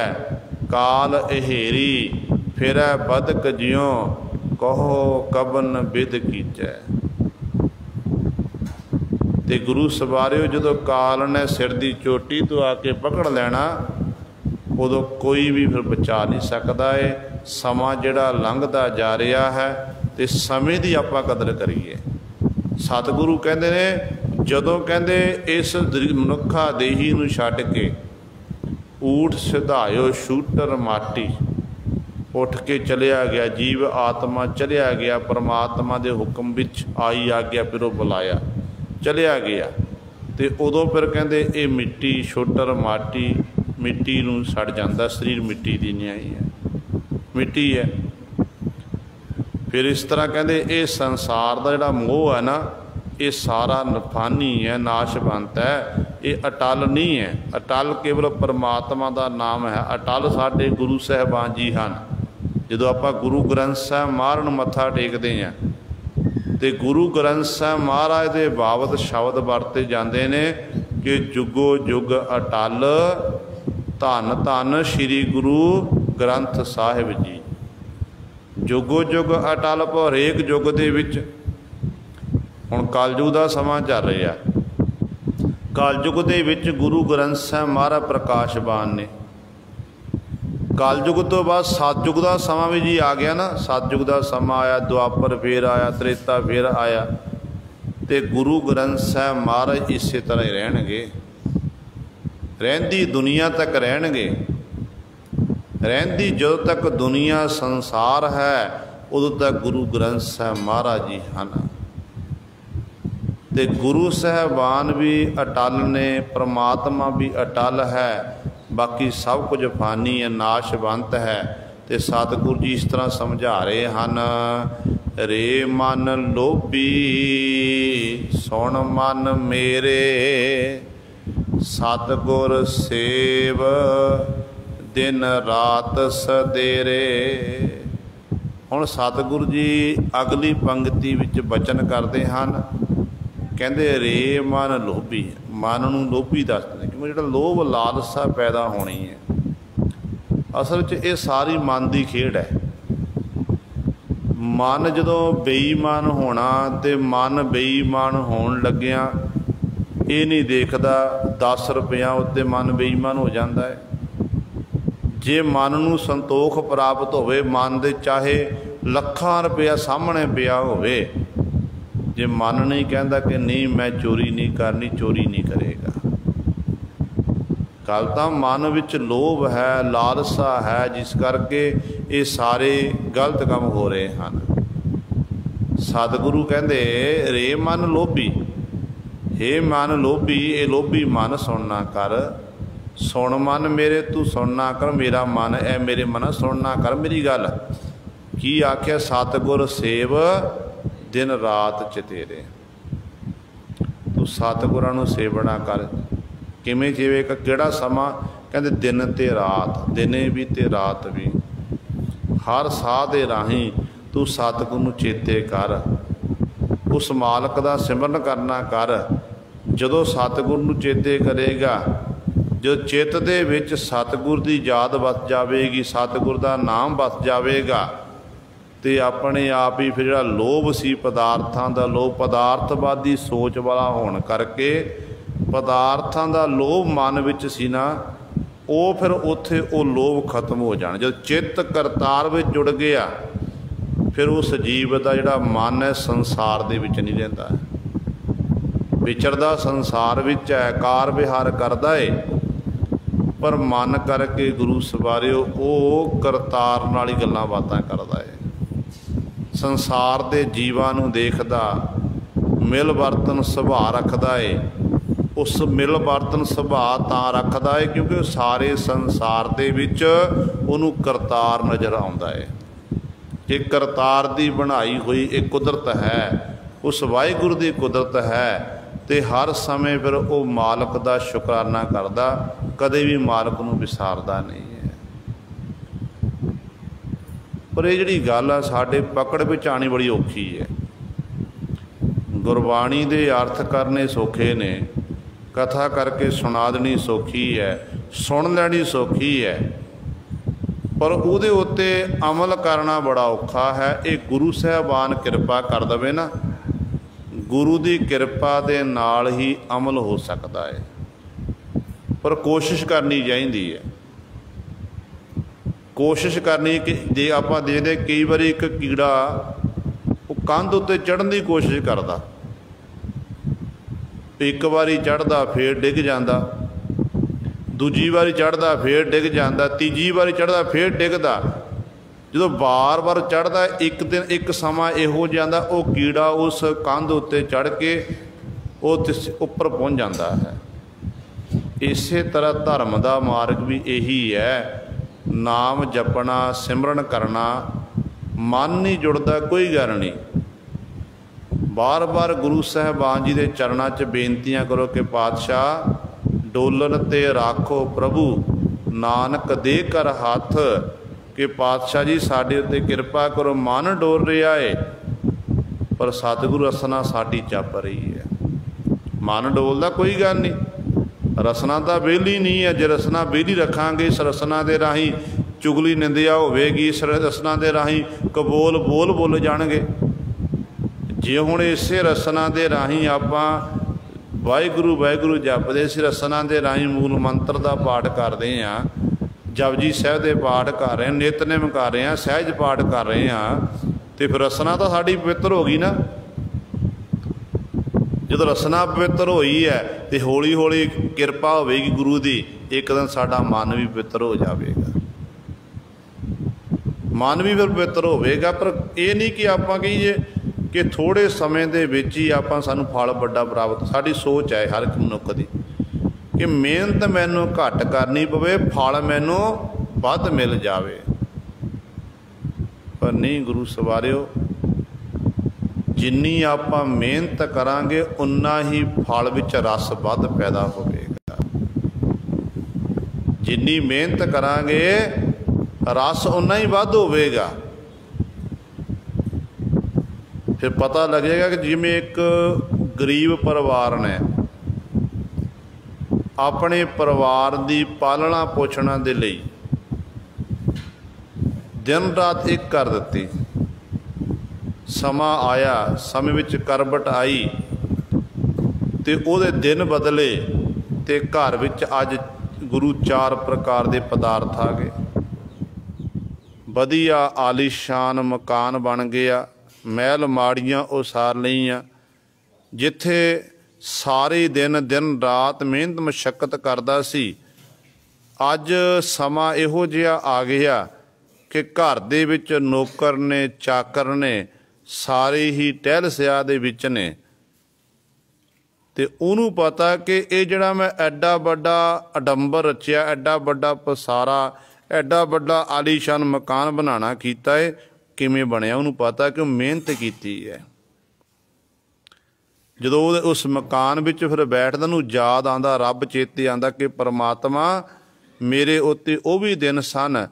काल अहेरी फिरै बदक जियों, कहो कबन बिद कीजै। ते गुरु सवारियो जदों काल ने सिर दी चोटी तो आके पकड़ लेना, उदों कोई भी फिर बचा नहीं सकता है। समा जिहड़ा लंघदा जा रहा है ते समय की आपां कदर करिए। सतगुरु कहते ने जदों कहते इस मनुखा देही नूं छड्ड के ऊठ सिधायो शूटर माटी, उठ के चलिया गया जीव आत्मा, चलिया गया परमात्मा दे हुक्म विच आई आग्या, फिर वो बुलाया चलिया गया। तो उदों फिर कहते ये मिट्टी छोटर माटी, मिट्टी नूं सड़ जाता। शरीर मिट्टी की न्याई है, मिट्टी है। फिर इस तरह कहते ये संसार का जिहड़ा मोह है ना, ये सारा नफानी है, नाशवंत है, ये अटल नहीं है। अटल केवल परमात्मा का नाम है। अटल साडे गुरु साहिबान जी हैं। जो आप गुरु ग्रंथ साहिब महाराज नूं मत्था टेकते हैं तो गुरु ग्रंथ साहिब महाराज के बाबत शब्द वरते जाते हैं कि जुगो जुग अटल, धन धन श्री गुरु ग्रंथ साहिब जी। जुगो जुग अटल पर हरेक युग दे विच हुण कलयुग का समा चल रहा। कलयुग दे विच गुरु ग्रंथ साहिब महाराज प्रकाशवान ने। कलयुग तो बाद सतयुग का समा भी जी आ गया ना। सतयुग का समा आया, द्वापर फिर आया, त्रेता फिर आया। तो गुरु ग्रंथ साहिब महाराज इस तरह ही रहणगे, रहिंदी दुनिया तक रहणगे। रहिंदी जो तक दुनिया संसार है उदों तक गुरु ग्रंथ साहिब महाराज जी हैं। ते गुरु साहिबान भी अटल ने, परमात्मा भी अटल है, बाकी सब कुछ फानी है, नाशवंत है। तो सतगुरु जी इस तरह समझा रहे हैं, रे मन लोभी सुन मन मेरे, सतगुर सेव दिन रात सदेरे। हुण सतगुरु जी अगली पंक्ति विच बचन करते हैं, कहते रे मन लोभी, मन नूं लोभी दसदे, क्योंकि जिहड़ा लोभ लालसा पैदा होनी है। असल च ये सारी मन की खेड है। मन जदों बेईमान होना तो मन बेईमान होण लग्या ये नहीं देखदा 10 रुपया उत्ते मन बेईमान हो जाता है। जे मन नूं संतोख प्राप्त होवे, मन दे चाहे लखां रुपया सामने पिया होवे, जे मन नहीं कहता कि नहीं मैं चोरी नहीं करनी, चोरी नहीं करेगा। कल तो मन विच लोभ है, लालसा है, जिस करके ये सारे गलत काम हो रहे हैं। सतगुरु कहते रे मन लोभी, हे मन लोभी, ये लोभी मन सुनना कर। सुन मन मेरे, तू सुनना कर मेरा मन, है मेरे मन सुनना कर मेरी गल। की आख्या सतगुर सेव दिन रात चतेरे। तू सतगुरां नूं सेवना कर। किवें जिवें किहड़ा समा, कहते दिन ते रात, दिने भी ते रात भी। हर साह दे राही तू सतगुर नूं चेते कर, उस मालक दा सिमरन करना कर। जदों सतगुर नूं चेते करेगा, जो चित्त दे विच सतगुर की याद वस जाएगी, सतगुर का नाम वस जाएगा, तो अपने आप ही फिर जिहड़ा लोभ सी पदार्थां दा लोभ, पदार्थवादी सोच वाला होने करके पदार्थां दा लोभ मन विच सी ना, वो फिर उत्थे वो लोभ खत्म हो जाना। जब चित्त करतार विच जुड़ गया, फिर उस जीव का जिहड़ा मन है संसार दे विच नहीं रहिंदा, विचरदा संसार विच है, कार विहार करदा है, पर मन करके गुरु सवारियो वो करतार नाल ही गल्लां बातां करदा है। संसार दे जीवां नूं देखदा, मिल वर्तन सुभाਅ रखदा है। उस मिल वर्तन सुभाਅ तां रखदा है क्योंकि सारे संसार दे विच उहनूं करतार नज़र आउंदा है कि करतार दी बनाई हुई एक कुदरत है, उस वाहिगुरू दी कुदरत है। तो हर समय फिर वो मालक का शुकराना करदा, कदे भी मालक नूं विसारदा नहीं है। पर ये जिहड़ी गल आ साडे पकड़ विच आनी बड़ी औखी है। गुरबाणी दे अर्थ करने सौखे ने, कथा करके सुना देनी सौखी है, सुन लैनी सौखी है, पर उहदे उत्ते अमल करना बड़ा औखा है। ये गुरु साहबान किरपा कर दवे ना, गुरु की किरपा दे नाल ही अमल हो सकता है, पर कोशिश करनी चाहिए है। कोशिश करनी कि जे आपां देखदे कई बार एक कीड़ा वो कंध उत्ते चढ़न की कोशिश करता, एक बारी चढ़ता फिर डिग जाता, दूजी बारी चढ़ता फिर डिग जाता, तीजी बारी चढ़ता फिर डिगदा। जो बार बार चढ़ता एक दिन एक समा इहो जाता वो कीड़ा उस कंध उत्ते चढ़ के उपर पहुँच जाता है। इस तरह धर्म का मार्ग भी यही है, नाम जपना सिमरन करना, मन नहीं जुड़ता कोई गल नहीं। बार बार गुरु साहबान जी के चरणों च बेनतियां करो कि पातशाह डोलन ते राखो प्रभु, नानक दे कर हाथ, कि पातशाह जी साडे उत्ते किरपा करो, मन डोल रहा है पर सतगुरु रसना साडी चप रही है। मन डोलदा कोई गल नहीं, रसना तो बेली नहीं है। जे रसना बेली रखांगे, इस रसना के राही चुगली निंदिया होवेगी, इस रसना के राही कबोल बोल बोल जाणगे। जे हुण इसे रसना के राही आपां वाहिगुरू वाहिगुरू जपदे, इस रसना के राही मूल मंत्र का पाठ करते हैं, जपजी साहिब के पाठ कर रहे हैं, नितनेम कर रहे हैं, सहज पाठ कर रहे हैं, तो फिर रसना तो साड़ी पवित्र हो गई ना। जो रसना पवित्र हुई है तो हौली हौली किरपा होगी गुरु की, एक दिन साडा मन भी पवित्र हो जाएगा, मन भी फिर पवित्र होगा। पर यह नहीं कि आप कहिए कि थोड़े समय के विच ही आप सानू फल बड़ा प्राप्त। साडी सोच है हर एक मनुख की कि मेहनत मैनू घट करनी पवे, फल मैनू वध मिल जाए, पर नहीं गुरु सवारियो, जिन्नी आप मेहनत करांगे उन्ना ही फल विच रस वध पैदा होवेगा। जिन्नी मेहनत करांगे रस उन्ना ही वध होवेगा। फिर पता लगेगा कि जिवें एक गरीब परिवार ने अपने परिवार की पालना पोषणा दे लई दिन रात एक कर दी, समा आया, समय विच करबट आई ते ओहदे दिन बदले ते घर विच अज गुरु 4 प्रकार के पदार्थ आ गए। वधिया आलीशान मकान बन गया, महल माड़ियाँ उसार लईयां, जिथे सारे दिन दिन रात मेहनत मशक्कत करदा सी, अज समा इहो जिहा आ गया कि घर दे विच नौकर ने चाकर ने सारे ही टहल सियाह दे विच ने, ते उहनूं पता कि ये जिहड़ा मैं एडा वड्डा अडंबर रचिया, एडा वड्डा पसारा, एडा वड्डा आलीशान मकान बनाना कीता है, किवें बनिया उहनूं पता कि मेहनत कीती है। जदों उस मकान विच फिर बैठदा नूं याद आंदा, रब चेते आंदा कि परमात्मा मेरे उत्ते वो भी दिन सन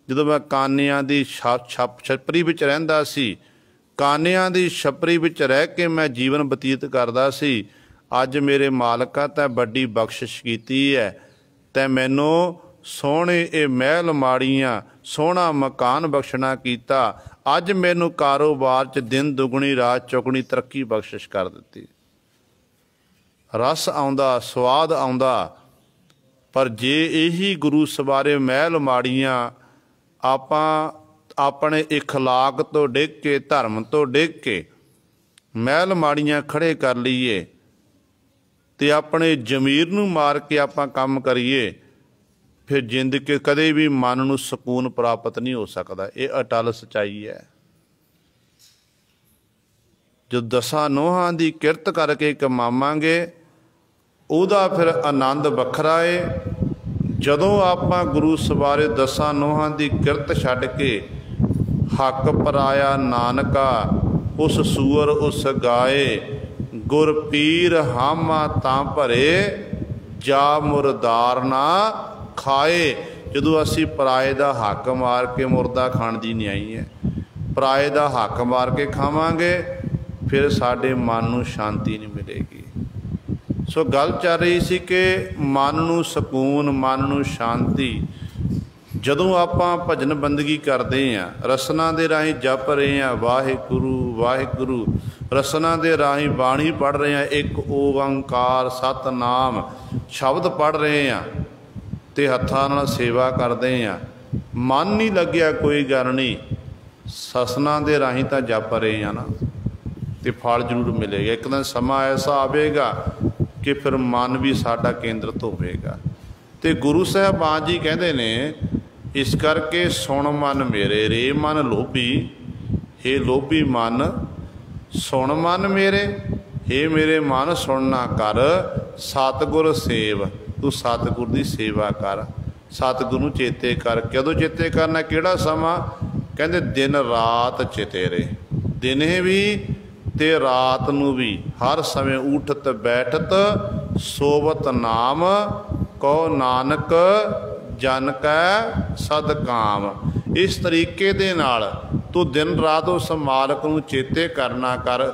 जदों मैं कानियां दी छपरी विच रहिंदा सी, कानियां दी छपरी विच रह के मैं जीवन बतीत करदा सी। अज मेरे मालका तैं बड़ी बख्शिश कीती है, तैं मैनू सोहणे ये महल माड़ियां सोहना मकान बख्शना कीता। अज मैनू कारोबार च दिन दुगनी रात चौगुनी तरक्की बख्शिश कर दित्ती। रस आउंदा, स्वाद आउंदा, पर जे यही गुरु सवारे महल माड़ियां आपां अपने इखलाक तो डिग के, धर्म तो डिग के महल माड़ियां खड़े कर लीए ते अपने जमीर नूं मार के आपां काम करिए, फिर जिंदगी कदे भी मन नूं सकून प्राप्त नहीं हो सकता। ये अटल सच्चाई है। जो दसां नोहां दी किरत करके कमावांगे ਉਹਦਾ ਫਿਰ ਆਨੰਦ ਵੱਖਰਾ ਏ। ਜਦੋਂ ਆਪਾਂ ਗੁਰੂ ਸਵਾਰੇ ਦਸਾਂ ਨੋਹਾਂ ਦੀ ਕਿਰਤ ਛੱਡ ਕੇ ਹੱਕ ਪਰਾਇਆ ਨਾਨਕਾ ਉਸ ਸੂਰ ਉਸ ਗਾਏ ਗੁਰ ਪੀਰ ਹਾਮਾ ਤਾਂ ਭਰੇ ਜਾ ਮੁਰਦਾਰ ਨਾ ਖਾਏ। ਜਦੋਂ ਅਸੀਂ ਪਰਾਏ ਦਾ ਹੱਕ ਮਾਰ ਕੇ ਮੁਰਦਾ ਖਾਣ ਦੀ ਨਿਆਈ ਹੈ, ਪਰਾਏ ਦਾ ਹੱਕ ਮਾਰ ਕੇ ਖਾਵਾਂਗੇ ਫਿਰ ਸਾਡੇ ਮਨ ਨੂੰ ਸ਼ਾਂਤੀ ਨਹੀਂ ਮਿਲੇਗੀ। ਸੋ ਗੱਲ ਚੱਲ ਰਹੀ ਸੀ ਕਿ ਮਨ ਨੂੰ ਸਕੂਨ, ਮਨ ਨੂੰ ਸ਼ਾਂਤੀ ਜਦੋਂ ਆਪਾਂ ਭਜਨ ਬੰਦਗੀ ਕਰਦੇ ਹਾਂ, ਰਸਨਾ ਦੇ ਰਾਹੀਂ ਜਪ ਰਹੇ ਹਾਂ ਵਾਹਿਗੁਰੂ ਵਾਹਿਗੁਰੂ, ਰਸਨਾ ਦੇ ਰਾਹੀਂ ਬਾਣੀ ਪੜ੍ਹ ਰਹੇ ਹਾਂ, ਇੱਕ ਓੰਕਾਰ ਸਤਨਾਮ ਸ਼ਬਦ ਪੜ੍ਹ ਰਹੇ ਹਾਂ ਅਤੇ ਹੱਥਾਂ ਨਾਲ ਸੇਵਾ ਕਰਦੇ ਹਾਂ, ਮਨ ਨਹੀਂ ਲੱਗਿਆ ਕੋਈ ਗੱਲ ਨਹੀਂ, ਰਸਨਾ ਦੇ ਰਾਹੀਂ ਤਾਂ ਜਪ ਰਹੇ ਹਾਂ ਨਾ, ਅਤੇ ਫਲ ਜ਼ਰੂਰ ਮਿਲੇਗਾ। ਇੱਕ ਦਿਨ ਸਮਾਂ ਐਸਾ ਆਵੇਗਾ ਕਿ ਫਿਰ ਮਨ ਵੀ ਸਾਡਾ ਕੇਂਦਰਿਤ ਹੋਵੇਗਾ। ਅਤੇ ਗੁਰੂ ਸਾਹਿਬਾਨ ਜੀ ਕਹਿੰਦੇ ਨੇ ਇਸ ਕਰਕੇ ਸੁਣ ਮਨ ਮੇਰੇ ਰੇ ਮਨ ਲੋਭੀ, ਹੇ ਲੋਭੀ ਮਨ ਸੁਣ ਮਨ ਮੇਰੇ, ਹੇ ਮੇਰੇ ਮਨ ਸੁਣਨਾ ਕਰ ਸਤਿਗੁਰ ਸੇਵ, ਤੂੰ ਸਤਿਗੁਰ ਦੀ ਸੇਵਾ ਕਰ, ਸਤਿਗੁਰ ਨੂੰ ਚੇਤੇ ਕਰ। ਕਦੋਂ ਚੇਤੇ ਕਰਨਾ, ਕਿਹੜਾ ਸਮਾਂ? ਕਹਿੰਦੇ ਦਿਨ ਰਾਤ ਚੇਤੇ ਰਹੇ, ਦਿਨੇ ਵੀ ਤੇ ਰਾਤ ਨੂੰ ਵੀ, ਹਰ ਸਮੇਂ ਉਠਤ ਬੈਠਤ ਸੋਵਤ ਨਾਮ ਕਉ ਨਾਨਕ ਜਨ ਕੈ ਸਦਕਾਮ। ਇਸ ਤਰੀਕੇ ਦੇ ਨਾਲ ਤੂੰ ਦਿਨ ਰਾਤ ਉਸ ਮਾਲਕ ਨੂੰ ਚੇਤੇ ਕਰਨਾ ਕਰ,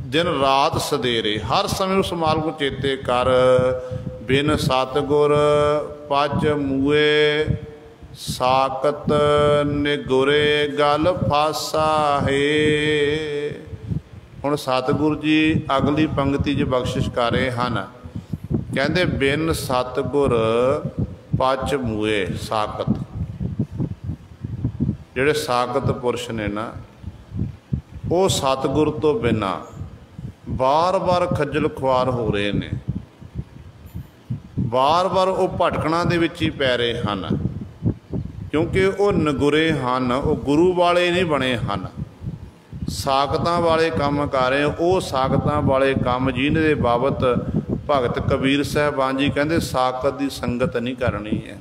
ਦਿਨ ਰਾਤ ਸਦੇਰੇ ਹਰ ਸਮੇਂ ਉਸ ਮਾਲਕ ਨੂੰ ਚੇਤੇ ਕਰ। ਬਿਨ ਸਤਿਗੁਰ ਪਚ ਮੂਏ ਸਾਕਤ ਨਿਗੁਰੇ ਗਲ ਫਾਸਾ ਹੈ। ਹੁਣ ਸਤਿਗੁਰੂ ਜੀ ਅਗਲੀ ਪੰਕਤੀ 'ਚ ਬਖਸ਼ਿਸ਼ ਕਰ ਰਹੇ ਹਨ, ਕਹਿੰਦੇ ਬਿਨ ਸਤਿਗੁਰ ਪਚ ਮੂਏ ਸਾਕਤ। ਜਿਹੜੇ ਸਾਕਤ ਪੁਰਸ਼ ਨੇ ਨਾ, ਉਹ ਸਤਿਗੁਰ ਤੋਂ ਬਿਨਾਂ ਵਾਰ-ਵਾਰ ਖੱਜਲ ਖੁਆਰ ਹੋ ਰਹੇ ਨੇ, ਵਾਰ-ਵਾਰ ਉਹ ਭਟਕਣਾ ਦੇ ਵਿੱਚ ਹੀ ਪੈ ਰਹੇ ਹਨ, ਕਿਉਂਕਿ ਉਹ ਨਗੁਰੇ ਹਨ, ਉਹ ਗੁਰੂ ਵਾਲੇ ਨਹੀਂ ਬਣੇ ਹਨ, ਸਾਕਤਾਂ ਵਾਲੇ ਕੰਮ ਕਰ ਰਹੇ। ਉਹ ਸਾਕਤਾਂ ਵਾਲੇ ਕੰਮ ਜਿਹਨਾਂ ਦੇ ਬਾਬਤ ਭਗਤ ਕਬੀਰ ਸਾਹਿਬਾਨ ਜੀ ਕਹਿੰਦੇ ਸਾਕਤ ਦੀ ਸੰਗਤ ਨਹੀਂ ਕਰਨੀ ਹੈ।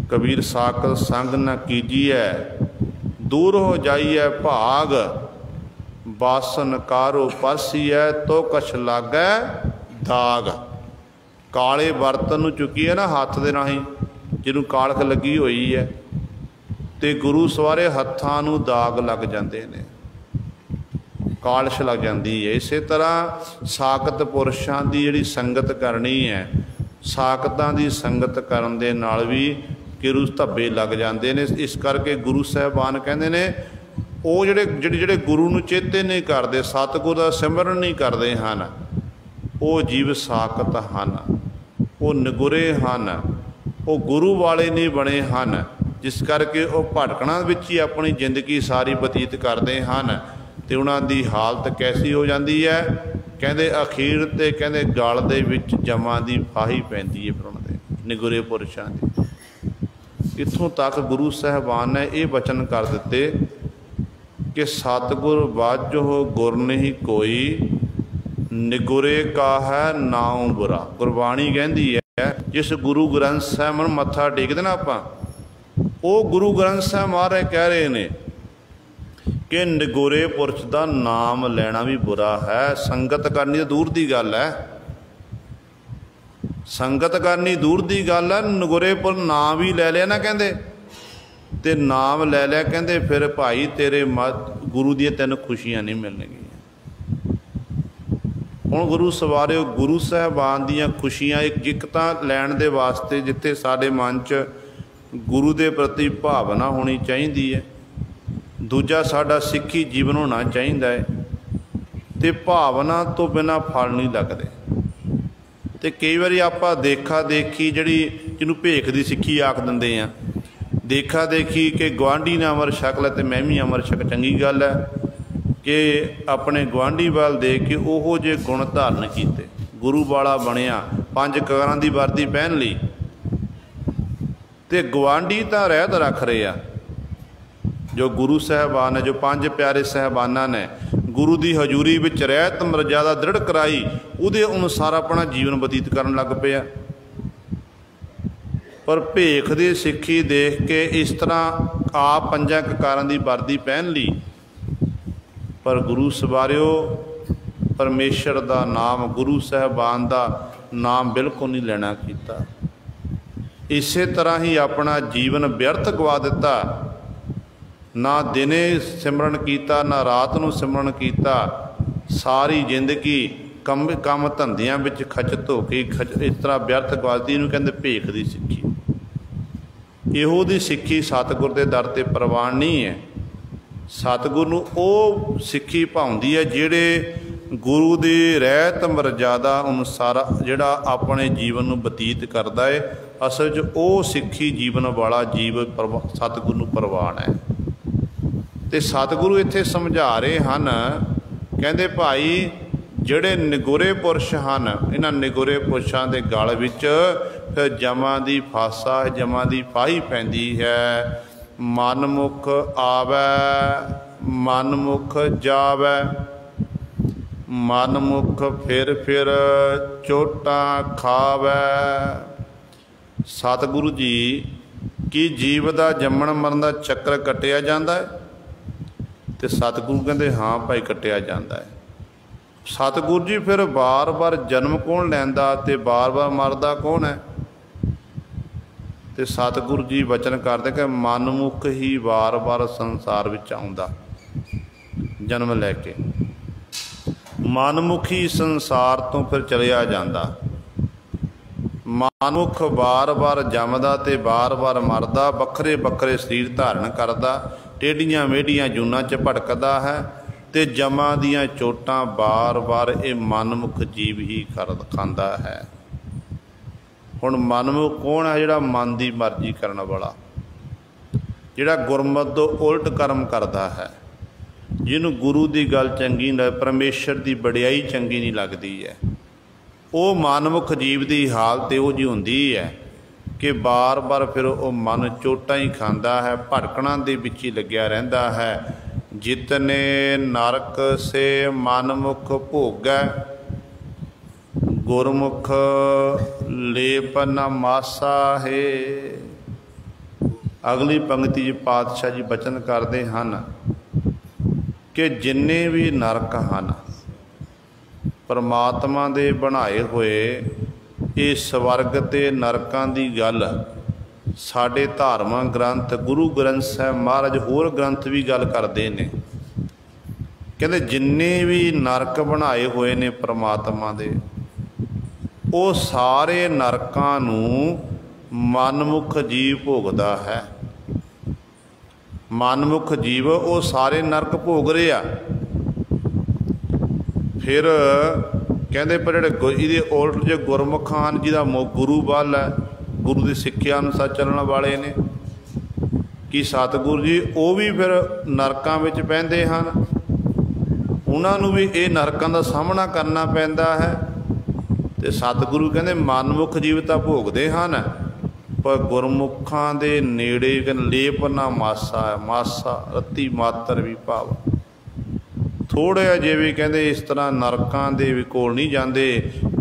ਕਬੀਰ ਸਾਕਤ ਸੰਗ ਨਾ ਕੀਜੀਐ ਦੂਰ ਹੋ ਜਾਈਐ ਭਾਗ, ਬਾਸਨ ਕਾਰੋ ਪਰਸੀਐ ਤੋ ਕਛ ਲਾਗੈ ਦਾਗ। ਕਾਲੇ ਬਰਤਨ ਨੂੰ ਚੁੱਕੀਏ ਨਾ ਹੱਥ ਦੇ ਰਾਹੀਂ, ਜਿਹਨੂੰ ਕਾਲਖ ਲੱਗੀ ਹੋਈ ਹੈ, ਅਤੇ ਗੁਰੂ ਸਵਾਰੇ ਹੱਥਾਂ ਨੂੰ ਦਾਗ ਲੱਗ ਜਾਂਦੇ ਨੇ, ਕਾਲਸ਼ ਲੱਗ ਜਾਂਦੀ ਹੈ। ਇਸੇ ਤਰ੍ਹਾਂ ਸਾਕਤ ਪੁਰਸ਼ਾਂ ਦੀ ਜਿਹੜੀ ਸੰਗਤ ਕਰਨੀ ਹੈ, ਸਾਕਤਾਂ ਦੀ ਸੰਗਤ ਕਰਨ ਦੇ ਨਾਲ ਵੀ ਕਿਰੂ ਧੱਬੇ ਲੱਗ ਜਾਂਦੇ ਨੇ। ਇਸ ਕਰਕੇ ਗੁਰੂ ਸਾਹਿਬਾਨ ਕਹਿੰਦੇ ਨੇ ਉਹ ਜਿਹੜੇ ਗੁਰੂ ਨੂੰ ਚੇਤੇ ਨਹੀਂ ਕਰਦੇ, ਸਤਿਗੁਰ ਦਾ ਸਿਮਰਨ ਨਹੀਂ ਕਰਦੇ ਹਨ, ਉਹ ਜੀਵ ਸਾਕਤ ਹਨ, ਉਹ ਨਿਗੁਰੇ ਹਨ, ਉਹ ਗੁਰੂ ਵਾਲੇ ਨਹੀਂ ਬਣੇ ਹਨ, ਜਿਸ ਕਰਕੇ ਉਹ ਭਟਕਣਾ ਵਿੱਚ ਹੀ ਆਪਣੀ ਜ਼ਿੰਦਗੀ ਸਾਰੀ ਬਤੀਤ ਕਰਦੇ ਹਨ। ਅਤੇ ਉਹਨਾਂ ਦੀ ਹਾਲਤ ਕੈਸੀ ਹੋ ਜਾਂਦੀ ਹੈ, ਕਹਿੰਦੇ ਅਖੀਰ 'ਤੇ ਕਹਿੰਦੇ ਗਲ ਦੇ ਵਿੱਚ ਜਮਾਂ ਦੀ ਫਾਹੀ ਪੈਂਦੀ ਹੈ ਫਿਰ ਉਹਨਾਂ ਦੇ ਨਿਗੁਰੇ ਪੁਰਸ਼ਾਂ ਦੀ। ਇੱਥੋਂ ਤੱਕ ਗੁਰੂ ਸਾਹਿਬਾਨ ਨੇ ਇਹ ਬਚਨ ਕਰ ਦਿੱਤੇ ਕਿ ਸਤਿਗੁਰ ਬਾਝੋ ਗੁਰ ਨਹੀਂ ਕੋਈ, ਨਿਗੁਰੇ ਕਾ ਹੈ ਨਾਉ ਬੁਰਾ। ਗੁਰਬਾਣੀ ਕਹਿੰਦੀ ਹੈ ਜਿਸ ਗੁਰੂ ਗ੍ਰੰਥ ਸਾਹਿਬ ਨੂੰ ਮੱਥਾ ਟੇਕਦੇ ਨਾ ਆਪਾਂ, ਉਹ ਗੁਰੂ ਗ੍ਰੰਥ ਸਾਹਿਬ ਮਹਾਰਾਜ ਕਹਿ ਰਹੇ ਨੇ ਕਿ ਨਿਗੁਰੇ ਪੁਰਸ਼ ਦਾ ਨਾਮ ਲੈਣਾ ਵੀ ਬੁਰਾ ਹੈ। ਸੰਗਤ ਕਰਨੀ ਤਾਂ ਦੂਰ ਦੀ ਗੱਲ ਹੈ, ਸੰਗਤ ਕਰਨੀ ਦੂਰ ਦੀ ਗੱਲ ਹੈ, ਨਿਗੁਰੇ ਪੁਰ ਨਾਮ ਵੀ ਲੈ ਲਿਆ ਨਾ ਕਹਿੰਦੇ, ਅਤੇ ਨਾਮ ਲੈ ਲਿਆ ਕਹਿੰਦੇ ਫਿਰ ਭਾਈ ਤੇਰੇ ਗੁਰੂ ਦੀਆਂ ਤੈਨੂੰ ਖੁਸ਼ੀਆਂ ਨਹੀਂ ਮਿਲਣਗੀਆਂ। ਹੁਣ ਗੁਰੂ ਸਵਾਰਿਓ, ਗੁਰੂ ਸਾਹਿਬਾਨ ਦੀਆਂ ਖੁਸ਼ੀਆਂ ਇੱਕ ਤਾਂ ਲੈਣ ਦੇ ਵਾਸਤੇ ਜਿੱਥੇ ਸਾਡੇ ਮਨ 'ਚ ਗੁਰੂ ਦੇ ਪ੍ਰਤੀ ਭਾਵਨਾ ਹੋਣੀ ਚਾਹੀਦੀ ਹੈ, ਦੂਜਾ ਸਾਡਾ ਸਿੱਖੀ ਜੀਵਨ ਹੋਣਾ ਚਾਹੀਦਾ ਹੈ, ਅਤੇ ਭਾਵਨਾ ਤੋਂ ਬਿਨਾਂ ਫਲ ਨਹੀਂ ਲੱਗਦੇ। ਅਤੇ ਕਈ ਵਾਰੀ ਆਪਾਂ ਦੇਖਾ ਦੇਖੀ ਜਿਹਨੂੰ ਭੇਖ ਦੀ ਸਿੱਖੀ ਆਖ ਦਿੰਦੇ ਹਾਂ, ਦੇਖਾ ਦੇਖੀ ਕਿ ਗੁਆਂਢੀ ਨੇ ਅੰਮ੍ਰਿਤ ਛਕ ਲਿਆ ਅਤੇ ਮੈਂ ਵੀ ਅੰਮ੍ਰਿਤ ਛਕ, ਚੰਗੀ ਗੱਲ ਹੈ ਕਿ ਆਪਣੇ ਗੁਆਂਢੀ ਵੱਲ ਦੇਖ ਕੇ ਉਹੋ ਜਿਹੇ ਗੁਣ ਧਾਰਨ ਕੀਤੇ, ਗੁਰੂ ਵਾਲਾ ਬਣਿਆ, 5 ਕਕਾਰਾਂ ਦੀ ਵਰਦੀ ਪਹਿਨ ਲਈ, ਅਤੇ ਗੁਆਂਢੀ ਤਾਂ ਰਹਿਤ ਰੱਖ ਰਹੇ ਆ, जो गुरु साहबान है, जो 5 प्यारे साहबाना ने गुरु की हजूरी में रहत मर्यादा दृढ़ कराई, उहदे अनुसार अपना जीवन बतीत करन लग पिया। पर भेख दी सिक्खी देख के इस तरह आप 5 ककारां दी वर्दी पहन ली, पर गुरु सवारियो परमेश्वर का नाम, गुरु साहबान का नाम बिल्कुल नहीं लेना कीता। इस तरह ही अपना जीवन व्यर्थ गवा दिता। ना दिने सिमरन किया, ना रात को सिमरन किया। सारी जिंदगी काम धंधियां विच खचत हो के इस तरह व्यर्थ गवाती। इहनूं कहंदे भेख दी सिक्खी। इहो दी सिक्खी सतगुर दे दर ते प्रवान नहीं है। सतगुर नूं वो सिक्खी भाउंदी है जिहड़े गुरु की रहत मर्यादा अनुसार जिहड़ा अपने जीवन नूं बतीत करता है। असल च वो सिक्खी जीवन वाला जीव सतगुरु नूं प्रवान है। तो सतगुरु इत्थे समझा रहे हैं, कहंदे भाई जिहड़े निगुरे पुरुष हैं, इन्हां निगुरे पुरुषां दे गल विच फिर जमां दी फासा, जमां दी फाही पैंदी है। मनमुख आवै मनमुख जावै, मनमुख फिर चोटां खावै। सतगुरु जी की जीव का जम्मण मरण का चक्कर कटिया जाता है? तो सतगुरु कहते हाँ भाई कटिया जाता है। सतगुरु जी फिर बार बार जन्म कौन लैंदा ते बार बार मरदा कौन है? तो सतगुरु जी वचन करते कि मनमुख ही बार बार संसार विच आउंदा जन्म लैके, मनमुखी संसार तो फिर चलिया जाता। मनमुख बार बार जमदा ते बार बार मरदा, बखरे बखरे शरीर धारण करदा, टेढ़ियां मेढ़ियां जूनां च भटकदा है ते जमा दियां चोटां बार बार ये मनमुख जीव ही खांदा है। हुण मनमुख कौन है? जिहड़ा मन की मर्जी करने वाला, जिहड़ा गुरमत तो उल्ट कर्म करता है, जिन्हों गुरु की गल चंगी नहीं, परमेश्वर की वडियाई चंगी नहीं लगती है। वो मनमुख जीव की हालत इहो जी हुंदी है कि बार बार फिर वो मन चोटां ही खांदा है, भटकणा दे विच ही लग्या रहिंदा है। जितने नरक से मनमुख भोगै, गुरमुख लेप न मासा है। अगली पंक्ति जी पातशाह जी बचन करते हैं कि जिन्ने भी नरक हैं परमात्मा दे बनाए हुए, ये स्वर्ग ते नरकां दी गल साडे धार्मिक ग्रंथ गुरु ग्रंथ साहिब महाराज होर ग्रंथ भी गल करते हैं। कहते जिन्ने भी नरक बनाए हुए ने परमात्मा दे, वो सारे नरकां नूं मनमुख जीव भोगदा है। मनमुख जीव वो सारे नरक भोग रहे आ। फिर कहते पर ये उल्ट जो गुरमुख हैं जिहदा गुरु बल है, गुरु की सिक्ख्या अनुसार चलने वाले ने, कि सतगुरु जी वो भी फिर नरकां विच पैंदे हैं। उन्होंने भी ये नरकां दा सामना करना पैंदा है। तो सतगुरु कहते मनमुख जीव तो भोगते हैं, पर गुरमुखां दे नेड़े लेप ना मासा है, मासा रत्ती मात्र भी भाव थोड़े जे भी कहते इस तरह नरकां दे भी कोल नहीं जाते,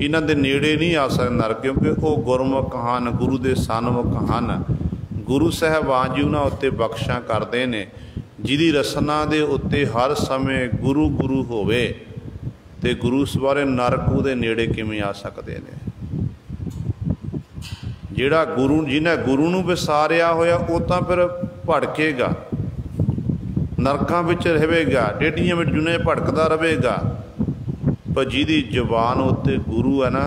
इन्हां दे नेड़े नहीं आ सकते नरक, क्योंकि वो गुरमुख हैं, गुरु दे सन्मुख हैं। गुरु साहबान जी उन्हां उत्ते बख्शा करते हैं, जिहदी रसना दे उत्ते हर समय गुरु गुरु होवे ते गुरु सवारे नरक उहदे नेड़े किवें आ सकते हैं। जिहड़ा गुरु जिन्हें गुरु नूं विसारिया होया वो तां फिर भड़केगा, नरकां विच रहेगा, टेढ़ियां विच जुने भटकदा रहेगा। पर जिहदी जबान उत्ते गुरु है ना,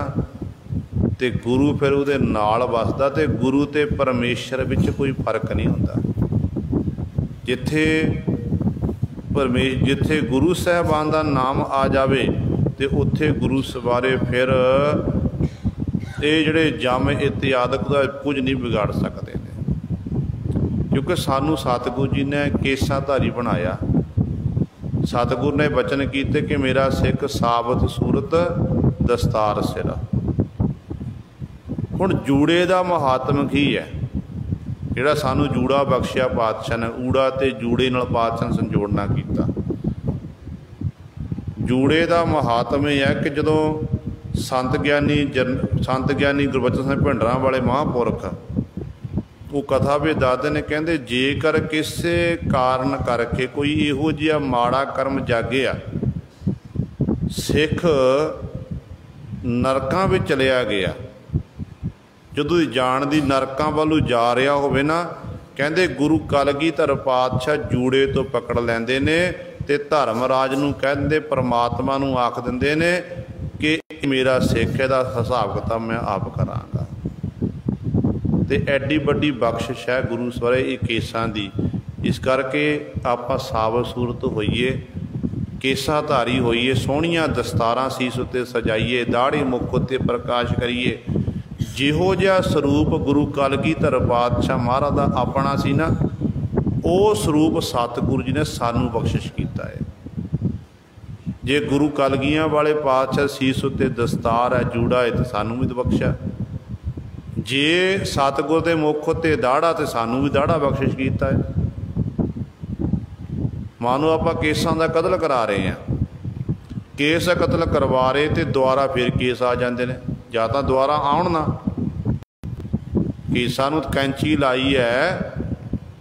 ते गुरु फिर उहदे नाल वसदा, ते गुरु ते परमेश्वर विच कोई फर्क नहीं हुंदा। जिथे गुरु साहबान दा नाम आ जावे ते उत्थे गुरु सवारे फिर ये जिहड़े जम इत्यादक दा कुछ नहीं बिगाड़ सकते ने, क्योंकि सानू सतगुरु जी ने केसाधारी बनाया। सतगुरु ने वचन किए कि मेरा सिख साबत सूरत दस्तार सिर। हुण जूड़े का महात्म की है? ਜਿਹੜਾ ਸਾਨੂੰ ਜੂੜਾ ਬਖਸ਼ਿਆ ਪਾਤਸ਼ਾਹ ਨੇ, ਊੜਾ ਤੇ ਜੂੜੇ ਨਾਲ ਪਾਤਸ਼ਾਹ ਨੇ ਸੰਜੋੜਨਾ ਕੀਤਾ। ਜੂੜੇ ਦਾ ਮਹਾਤਮ ਇਹ ਹੈ ਕਿ ਜਦੋਂ ਸੰਤ ਗਿਆਨੀ ਗੁਰਬਚਨ ਸਿੰਘ ਭਿੰਡਰਾਂ ਵਾਲੇ ਮਹਾਂਪੁਰਖ ਉਹ ਕਥਾ ਵੀ ਦੱਸਦੇ ਨੇ, ਕਹਿੰਦੇ ਜੇਕਰ ਕਿਸੇ ਕਾਰਨ ਕਰਕੇ ਕੋਈ ਇਹੋ ਜਿਹਾ ਮਾੜਾ ਕਰਮ ਜਾਗਿਆ, ਸਿੱਖ ਨਰਕਾਂ ਵਿੱਚ ਚਲਿਆ ਗਿਆ, ਜਦੋਂ ਜਾਣ ਦੀ ਨਰਕਾਂ ਵੱਲੋਂ ਜਾ ਰਿਹਾ ਹੋਵੇ ਨਾ, ਕਹਿੰਦੇ ਗੁਰੂ ਕਲਗੀਧਰ ਪਾਤਸ਼ਾਹ ਜੂੜੇ ਤੋਂ ਪਕੜ ਲੈਂਦੇ ਨੇ ਤੇ ਧਰਮਰਾਜ ਨੂੰ ਕਹਿੰਦੇ, ਪਰਮਾਤਮਾ ਨੂੰ ਆਖ ਦਿੰਦੇ ਨੇ ਕਿ ਮੇਰਾ ਸਿੱਖ ਇਹਦਾ ਹਿਸਾਬ ਕਿਤਾਬ ਮੈਂ ਆਪ ਕਰਾਂਗਾ। ਤੇ ਐਡੀ ਵੱਡੀ ਬਖਸ਼ਿਸ਼ ਹੈ ਗੁਰੂ ਸਵਰੇ ਇਹ ਕੇਸਾਂ ਦੀ। ਇਸ ਕਰਕੇ ਆਪਾਂ ਸਾਬਤ ਸੂਰਤ ਹੋਈਏ, ਕੇਸਾਂ ਧਾਰੀ ਹੋਈਏ, ਸੋਹਣੀਆਂ ਦਸਤਾਰਾਂ ਸੀਸ ਉੱਤੇ ਸਜਾਈਏ, ਦਾੜੀ ਮੁੱਖ ਉੱਤੇ ਪ੍ਰਕਾਸ਼ ਕਰੀਏ। ਜਿਹੋ ਜਿਹਾ ਸਰੂਪ ਗੁਰੂ ਕਲਗੀਧਰ ਪਾਤਸ਼ਾਹ ਮਹਾਰਾਜ ਦਾ ਆਪਣਾ ਸੀ ਨਾ, ਉਹ ਸਰੂਪ ਸਤਿਗੁਰੂ ਜੀ ਨੇ ਸਾਨੂੰ ਬਖਸ਼ਿਸ਼ ਕੀਤਾ ਹੈ। ਜੇ ਗੁਰੂ ਕਲਗੀਆਂ ਵਾਲੇ ਪਾਤਸ਼ਾਹ ਸੀਸ ਉੱਤੇ ਦਸਤਾਰ ਹੈ, ਜੂੜਾ ਹੈ, ਤਾਂ ਸਾਨੂੰ ਵੀ ਬਖਸ਼ਿਆ। ਜੇ ਸਤਿਗੁਰ ਦੇ ਮੁੱਖ ਉੱਤੇ ਦਾੜਾ, ਤੇ ਸਾਨੂੰ ਵੀ ਦਾੜਾ ਬਖਸ਼ਿਸ਼ ਕੀਤਾ ਹੈ। ਮਾਨੋ ਆਪਾਂ ਕੇਸਾਂ ਦਾ ਕਤਲ ਕਰਾ ਰਹੇ ਹਾਂ, ਕੇਸ ਕਤਲ ਕਰਵਾ ਰਹੇ ਤੇ ਦੁਬਾਰਾ ਫਿਰ ਕੇਸ ਆ ਜਾਂਦੇ ਨੇ। ਜਾਂ ਤਾਂ ਦੁਬਾਰਾ ਆਉਣ ਨਾ, ਕੇਸਾਂ ਨੂੰ ਕੈਂਚੀ ਲਾਈ ਹੈ,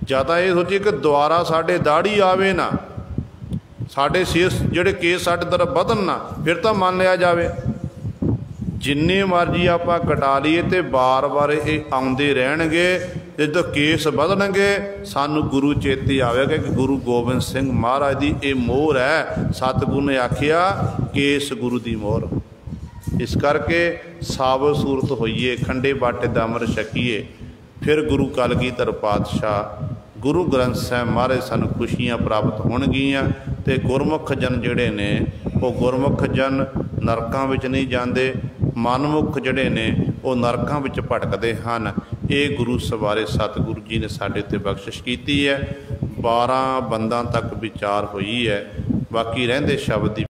ਜਾਂ ਤਾਂ ਇਹ ਸੋਚੀਏ ਕਿ ਦੁਬਾਰਾ ਸਾਡੇ ਦਾੜੀ ਆਵੇ ਨਾ, ਸਾਡੇ ਸੀਸ ਜਿਹੜੇ ਕੇਸ ਸਾਡੇ ਤਰਫ ਵਧਣ ਨਾ, ਫਿਰ ਤਾਂ ਮੰਨ ਲਿਆ ਜਾਵੇ। ਜਿੰਨੇ ਮਰਜ਼ੀ ਆਪਾਂ ਕਟਾ ਲਈਏ ਤੇ ਬਾਰ-ਬਾਰ ਇਹ ਆਉਂਦੇ ਰਹਿਣਗੇ। ਜਦੋਂ ਕੇਸ ਵਧਣਗੇ ਸਾਨੂੰ ਗੁਰੂ ਚੇਤੇ ਆਵੇਗਾ ਕਿ ਗੁਰੂ ਗੋਬਿੰਦ ਸਿੰਘ ਮਹਾਰਾਜ ਦੀ ਇਹ ਮੋਹਰ ਹੈ। ਸਤਿਗੁਰੂ ਨੇ ਆਖਿਆ ਕੇਸ ਗੁਰੂ ਦੀ ਮੋਹਰ। ਇਸ ਕਰਕੇ ਸਾਬਤ ਸੂਰਤ ਹੋਈਏ, ਖੰਡੇ ਬਾਟੇ ਦਾ ਅੰਮ੍ਰਿਤ ਛਕੀਏ, ਫਿਰ ਗੁਰੂ ਕਲਗੀਧਰ ਪਾਤਸ਼ਾਹ ਗੁਰੂ ਗ੍ਰੰਥ ਸਾਹਿਬ ਮਹਾਰਾਜ ਸਾਨੂੰ ਖੁਸ਼ੀਆਂ ਪ੍ਰਾਪਤ ਹੋਣਗੀਆਂ। ਤੇ ਗੁਰਮੁਖ ਜਨ ਜਿਹੜੇ ਨੇ, ਉਹ ਗੁਰਮੁਖ ਜਨ ਨਰਕਾਂ ਵਿੱਚ ਨਹੀਂ ਜਾਂਦੇ, ਮਨਮੁਖ ਜਿਹੜੇ ਨੇ ਉਹ ਨਰਕਾਂ ਵਿੱਚ ਭਟਕਦੇ ਹਨ। ਇਹ ਗੁਰੂ ਸਵਾਰੇ ਸਤਿਗੁਰੂ ਜੀ ਨੇ ਸਾਡੇ ਉੱਤੇ ਬਖਸ਼ਿਸ਼ ਕੀਤੀ ਹੈ। 12 ਬੰਦਾਂ ਤੱਕ ਵਿਚਾਰ ਹੋਈ ਹੈ, ਬਾਕੀ ਰਹਿੰਦੇ ਸ਼ਬਦ ਦੀ